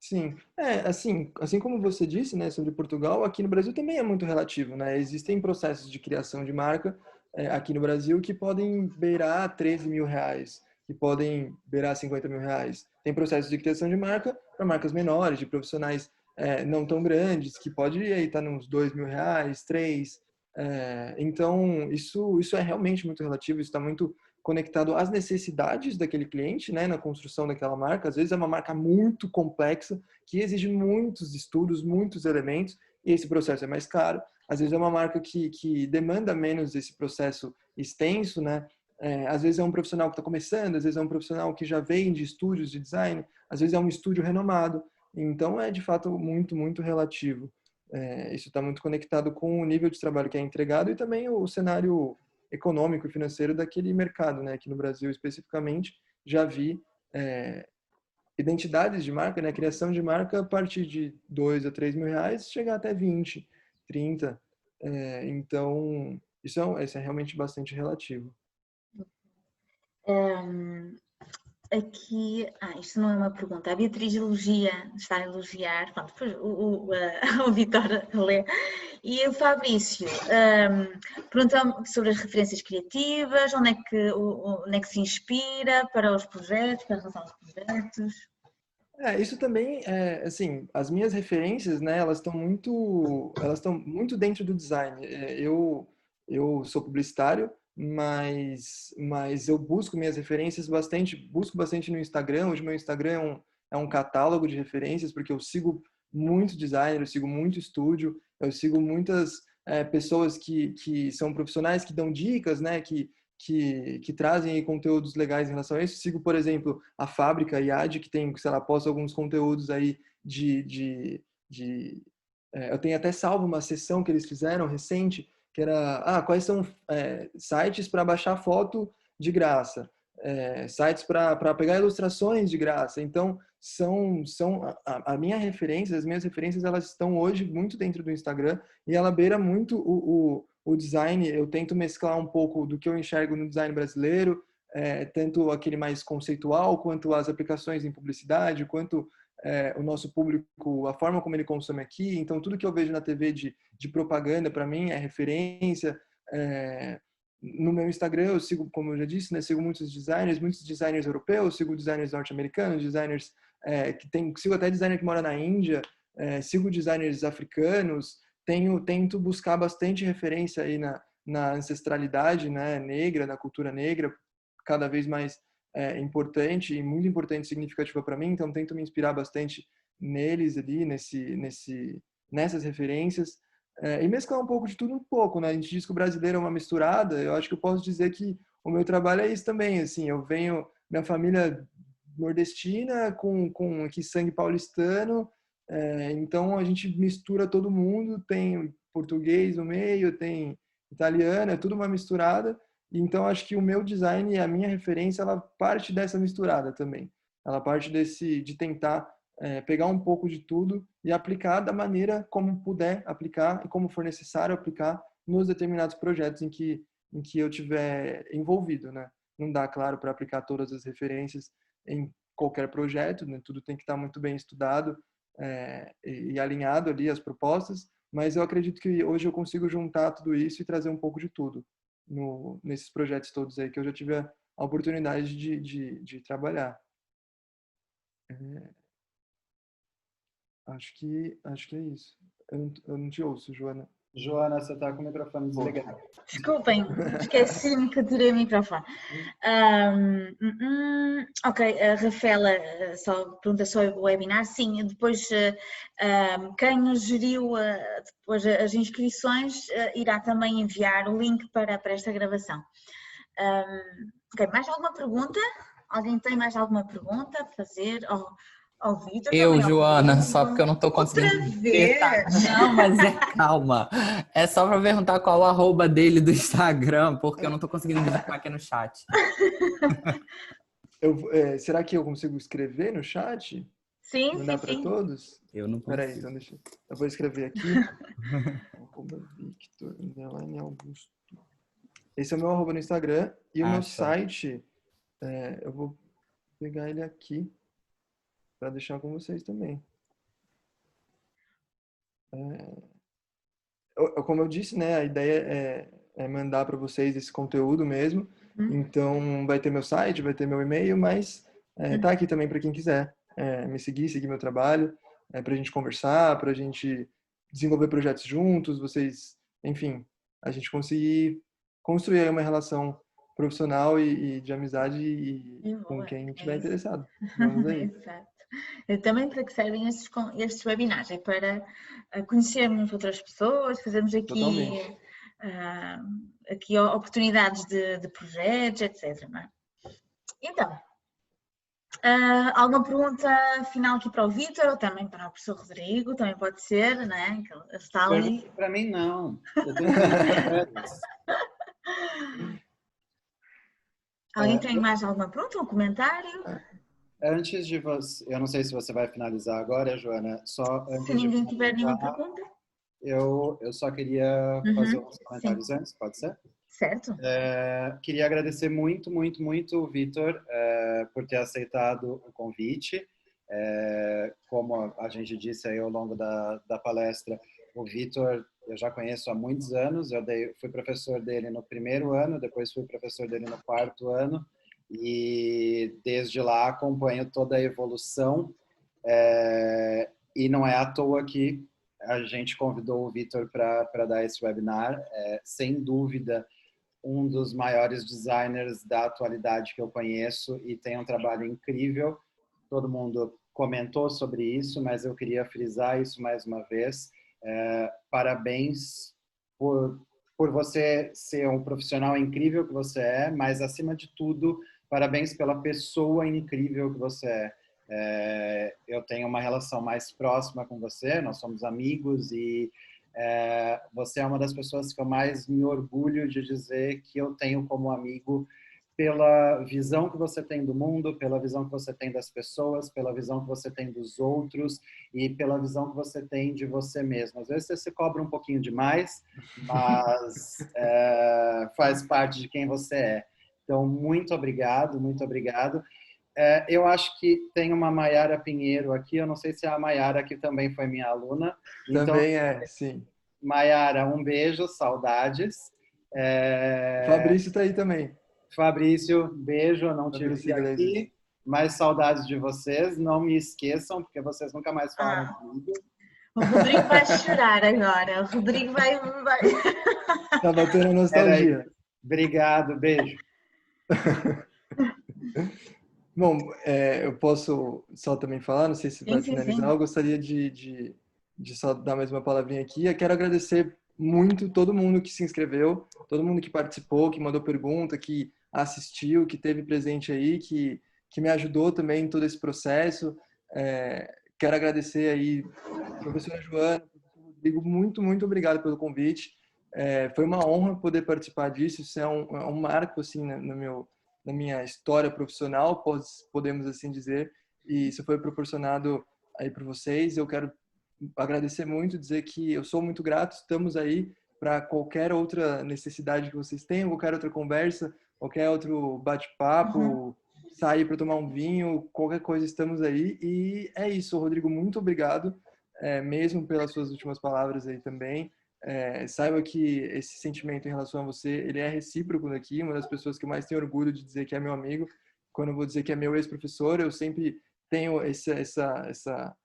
Sim, assim como você disse, né, sobre Portugal, aqui no Brasil também é muito relativo, né? Existem processos de criação de marca aqui no Brasil que podem beirar 13 mil reais, que podem beirar 50 mil reais. Tem processos de criação de marca para marcas menores, de profissionais não tão grandes, que pode aí estar nos 2 mil reais, 3. Então, isso é realmente muito relativo, isso está muito conectado às necessidades daquele cliente, né, na construção daquela marca. Às vezes é uma marca muito complexa, que exige muitos estudos, muitos elementos, e esse processo é mais caro. Às vezes é uma marca que demanda menos esse processo extenso, né? Às vezes é um profissional que está começando, às vezes é um profissional que já vem de estúdios de design, às vezes é um estúdio renomado. Então, é de fato muito, muito relativo. Isso está muito conectado com o nível de trabalho que é entregado e também o cenário econômico e financeiro daquele mercado, né? Aqui no Brasil, especificamente, já vi identidades de marca, né? Criação de marca a partir de 2 a 3 mil reais, chegar até 20, 30. Então, isso é realmente bastante relativo. Aqui, isto não é uma pergunta. A Beatriz está a elogiar, pronto, depois o Vítor lê. E o Fabrício pergunta sobre as referências criativas, onde é que se inspira para os projetos, para a relação aos projetos. Isso também assim, as minhas referências, né, elas estão muito dentro do design. Eu sou publicitário, mas eu busco minhas referências busco bastante no Instagram. Hoje meu Instagram é um catálogo de referências, porque eu sigo muito designer, eu sigo muito estúdio, eu sigo muitas pessoas que são profissionais, que dão dicas, né, que trazem aí conteúdos legais em relação a isso. Sigo, por exemplo, a Fábrica IAD, que tem, sei lá, posta alguns conteúdos aí de eu tenho até salvo uma sessão que eles fizeram recente, que era, quais são sites para baixar foto de graça, sites para pegar ilustrações de graça. Então, a minha referência, as minhas referências, elas estão hoje muito dentro do Instagram e ela beira muito o design. Eu tento mesclar um pouco do que eu enxergo no design brasileiro, tanto aquele mais conceitual, quanto as aplicações em publicidade, quanto o nosso público, a forma como ele consome aqui. Então, tudo que eu vejo na TV de propaganda, para mim, é referência. No meu Instagram, eu sigo, como eu já disse, né, sigo muitos designers europeus, sigo designers norte-americanos, designers sigo até designer que mora na Índia, sigo designers africanos. Tento buscar bastante referência aí na ancestralidade, né, negra, na cultura negra, cada vez mais importante e muito importante e significativa para mim. Então, tento me inspirar bastante neles ali, nessas referências. E mesclar um pouco de tudo um pouco, né? A gente diz que o brasileiro é uma misturada. Eu acho que eu posso dizer que o meu trabalho é isso também. Assim, minha família nordestina com aqui sangue paulistano. Então a gente mistura todo mundo, tem português no meio, tem italiano, é tudo uma misturada. Então acho que o meu design e a minha referência, ela parte dessa misturada também. Ela parte de tentar pegar um pouco de tudo e aplicar da maneira como puder aplicar e como for necessário aplicar nos determinados projetos em que eu tiver envolvido, né? Não dá, claro, para aplicar todas as referências em qualquer projeto, né? Tudo tem que estar muito bem estudado e alinhado ali as propostas, mas eu acredito que hoje eu consigo juntar tudo isso e trazer um pouco de tudo nesses projetos todos aí que eu já tive a oportunidade de trabalhar. Acho que é isso. Eu não te ouço, Joana. Joana, você está com o microfone desligado. Desculpem, esqueci-me que tirei o microfone. Ok, a Rafaela só pergunta sobre o webinar. Sim, depois quem geriu depois as inscrições irá também enviar o link para esta gravação. Ok, mais alguma pergunta? Alguém tem mais alguma pergunta a fazer? Ao Vitor também, Joana, só porque eu não tô conseguindo. Outra vez? Não, mas calma. É só para perguntar qual o arroba dele do Instagram, porque eu não tô conseguindo digitar aqui no chat. Será que eu consigo escrever no chat? Sim, Mandar sim, para sim. todos? Eu não consigo. Peraí, então eu vou escrever aqui. Victor Augusto. Esse é o meu arroba no Instagram. E o meu site, eu vou pegar ele aqui para deixar com vocês também. Como eu disse, né, a ideia é mandar para vocês esse conteúdo mesmo. Então, vai ter meu site, vai ter meu e-mail, mas tá aqui também para quem quiser me seguir meu trabalho, para a gente conversar, para a gente desenvolver projetos juntos, enfim, a gente conseguir construir aí uma relação profissional e de amizade com quem estiver interessado. Vamos aí. Exato. Também para que servem estes webinars, é para conhecermos outras pessoas, fazermos aqui oportunidades de projetos, etc. Não é? Então, alguma pergunta final aqui para o Vítor ou também para o professor Rodrigo? Também pode ser, não é? Ele está ali. Para mim, não. Alguém tem mais alguma pergunta, um comentário? Antes de você, eu não sei se você vai finalizar agora, Joana, só antes se ninguém tiver nenhuma pergunta. Eu só queria fazer uns comentários antes, pode ser? Certo. Queria agradecer muito, muito, muito o Vitor por ter aceitado o convite. Como a gente disse aí ao longo da palestra, o Vitor eu já conheço há muitos anos. Fui professor dele no primeiro ano, depois fui professor dele no quarto ano. E desde lá acompanho toda a evolução E não é à toa que a gente convidou o Vitor para dar esse webinar. Sem dúvida, um dos maiores designers da atualidade que eu conheço e tem um trabalho incrível. Todo mundo comentou sobre isso, mas eu queria frisar isso mais uma vez. Parabéns por você ser um profissional incrível que você é, mas, acima de tudo, parabéns pela pessoa incrível que você é. Eu tenho uma relação mais próxima com você, nós somos amigos e você é uma das pessoas que eu mais me orgulho de dizer que eu tenho como amigo, pela visão que você tem do mundo, pela visão que você tem das pessoas, pela visão que você tem dos outros e pela visão que você tem de você mesmo. Às vezes você se cobra um pouquinho demais, mas faz parte de quem você é. Então, muito obrigado, muito obrigado. Eu acho que tem uma Maiara Pinheiro aqui, eu não sei se é a Maiara que também foi minha aluna. Também então, sim. Maiara, um beijo, saudades. Fabrício está aí também. Fabrício, beijo, eu não te vi aqui, mas saudades de vocês. Não me esqueçam, porque vocês nunca mais falaram comigo. O Rodrigo vai chorar agora. O Rodrigo vai... Tá batendo nostalgia. Obrigado, beijo. Bom, eu posso só também falar, não sei se para finalizar, eu gostaria de só dar mais uma palavrinha aqui. Eu quero agradecer muito todo mundo que se inscreveu, todo mundo que participou, que mandou pergunta, que assistiu, que esteve presente aí, que me ajudou também em todo esse processo. Quero agradecer aí professora Joana, professor Rodrigo, muito, muito obrigado pelo convite. Foi uma honra poder participar disso, isso é um marco assim, na minha história profissional, podemos assim dizer, e isso foi proporcionado aí por vocês. Eu quero agradecer muito, dizer que eu sou muito grato, estamos aí para qualquer outra necessidade que vocês tenham, qualquer outra conversa, qualquer outro bate-papo, sair para tomar um vinho, qualquer coisa, estamos aí. E é isso, Rodrigo, muito obrigado, mesmo pelas suas últimas palavras aí também. Saiba que esse sentimento em relação a você, ele é recíproco daqui, uma das pessoas que eu mais tenho orgulho de dizer que é meu amigo. Quando eu vou dizer que é meu ex-professor, eu sempre tenho essa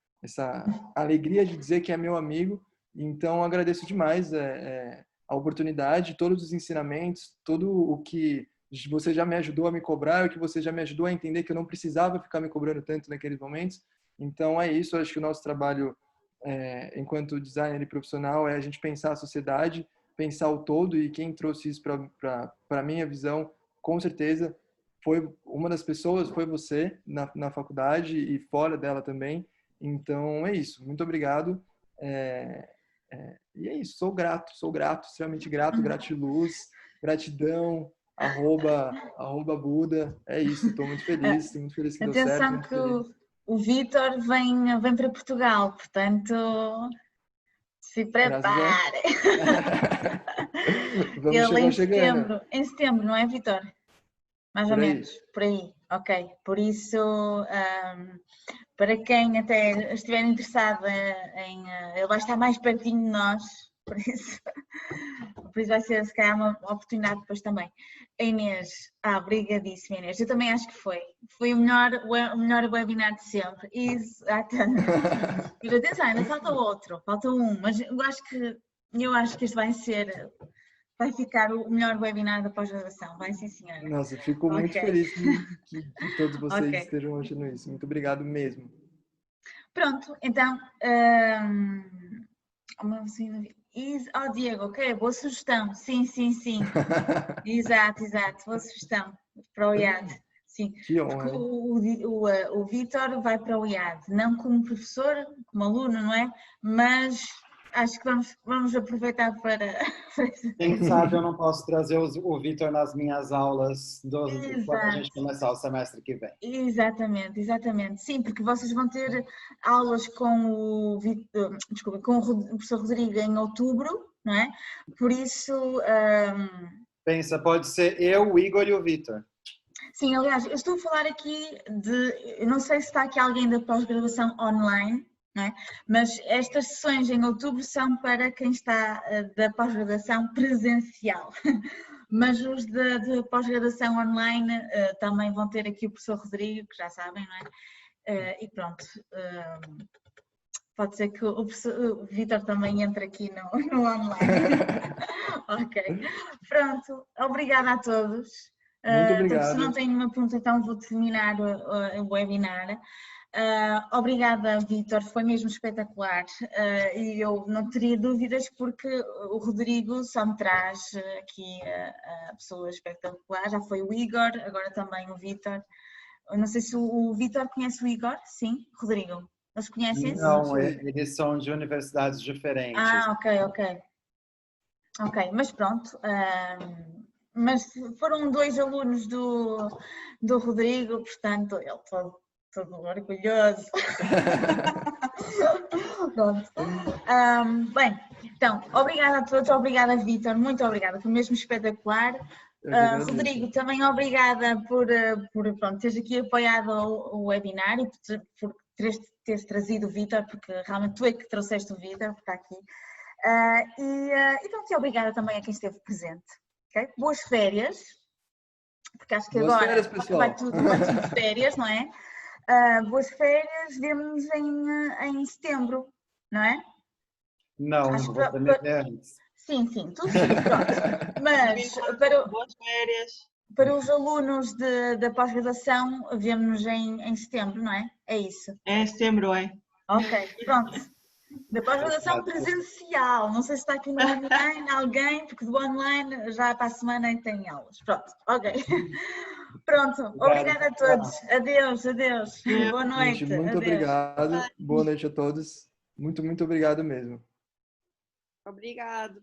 alegria de dizer que é meu amigo. Então, agradeço demais a oportunidade, todos os ensinamentos, tudo o que você já me ajudou a me cobrar, o que você já me ajudou a entender que eu não precisava ficar me cobrando tanto naqueles momentos. Então, é isso. Eu acho que o nosso trabalho, enquanto designer e profissional, é a gente pensar a sociedade, pensar o todo, e quem trouxe isso para a minha visão, com certeza, foi uma das pessoas, foi você, na faculdade e fora dela também. Então, é isso. Muito obrigado. E é isso. Sou grato, extremamente grato. Gratiluz, gratidão, @ Buda. É isso. Estou muito feliz que deu certo. Atenção que o Vitor vem para Portugal, portanto, se prepare. Ele em setembro, não é, Vitor? Mais ou menos, por aí. Ok. Por isso, para quem até estiver interessado ele vai estar mais pertinho de nós, por isso vai ser, se calhar, uma oportunidade depois também. A Inês, obrigadíssima, Inês. Eu também acho que foi o melhor webinar de sempre. Exatamente. Mas atenção, ainda falta um, mas eu acho que este vai ficar o melhor webinar da pós-graduação. Vai, sim, senhora. Nossa, fico muito feliz que todos vocês estejam achando isso. Muito obrigado mesmo. Pronto, então... Diego, ok, boa sugestão. Sim. Exato, boa sugestão para o IAD. Sim. Que honra. O Vitor vai para o IAD, não como professor, como aluno, não é? Mas acho que vamos aproveitar para... Quem sabe eu não posso trazer o Vitor nas minhas aulas quando a gente começar o semestre que vem. Exatamente. Sim, porque vocês vão ter aulas com com o professor Rodrigo em outubro, não é? Por isso... Pensa, pode ser eu, o Igor e o Vitor. Sim, aliás, eu estou a falar aqui eu não sei se está aqui alguém da pós-graduação online, não é? Mas estas sessões em outubro são para quem está da pós-graduação presencial. Mas os da pós-graduação online também vão ter aqui o professor Rodrigo, que já sabem, não E pronto. Pode ser que o Vítor também entre aqui no online. Ok. Pronto. Obrigada a todos. Muito obrigado. Se não tenho nenhuma pergunta, então vou terminar o webinar. Obrigada, Vítor, foi mesmo espetacular e eu não teria dúvidas porque o Rodrigo só me traz aqui a pessoa espetacular, já foi o Igor, agora também o Vítor. Não sei se o Vítor conhece o Igor, sim, Rodrigo? Eles conhecem-se? Não, eles são de universidades diferentes. Ok, mas pronto. Mas foram 2 alunos do Rodrigo, portanto, ele todo orgulhoso. Pronto. Bem, então, obrigada a todos, obrigada, Vítor, muito obrigada, foi mesmo espetacular. Rodrigo, também obrigada por teres aqui apoiado o webinar e por teres trazido o Vítor, porque realmente tu é que trouxeste o Vítor, porque está aqui. E pronto, e obrigada também a quem esteve presente. Okay? Boas férias, porque acho que boas agora férias, pessoal. vai tudo de férias, não é? Boas férias, vemo-nos em setembro, não é? Não, acho vou prometer antes. Sim, tudo sim, pronto. Mas boas férias. Para os alunos da pós-graduação, vemo-nos em setembro, não é? É isso. É setembro, é? Ok, pronto. Da pós-graduação presencial, não sei se está aqui no online alguém, porque do online já para a semana tem aulas. Pronto, ok. Pronto, obrigada a todos. Adeus. Boa noite. Gente, muito obrigado. Boa noite a todos. Muito obrigado mesmo. Obrigado.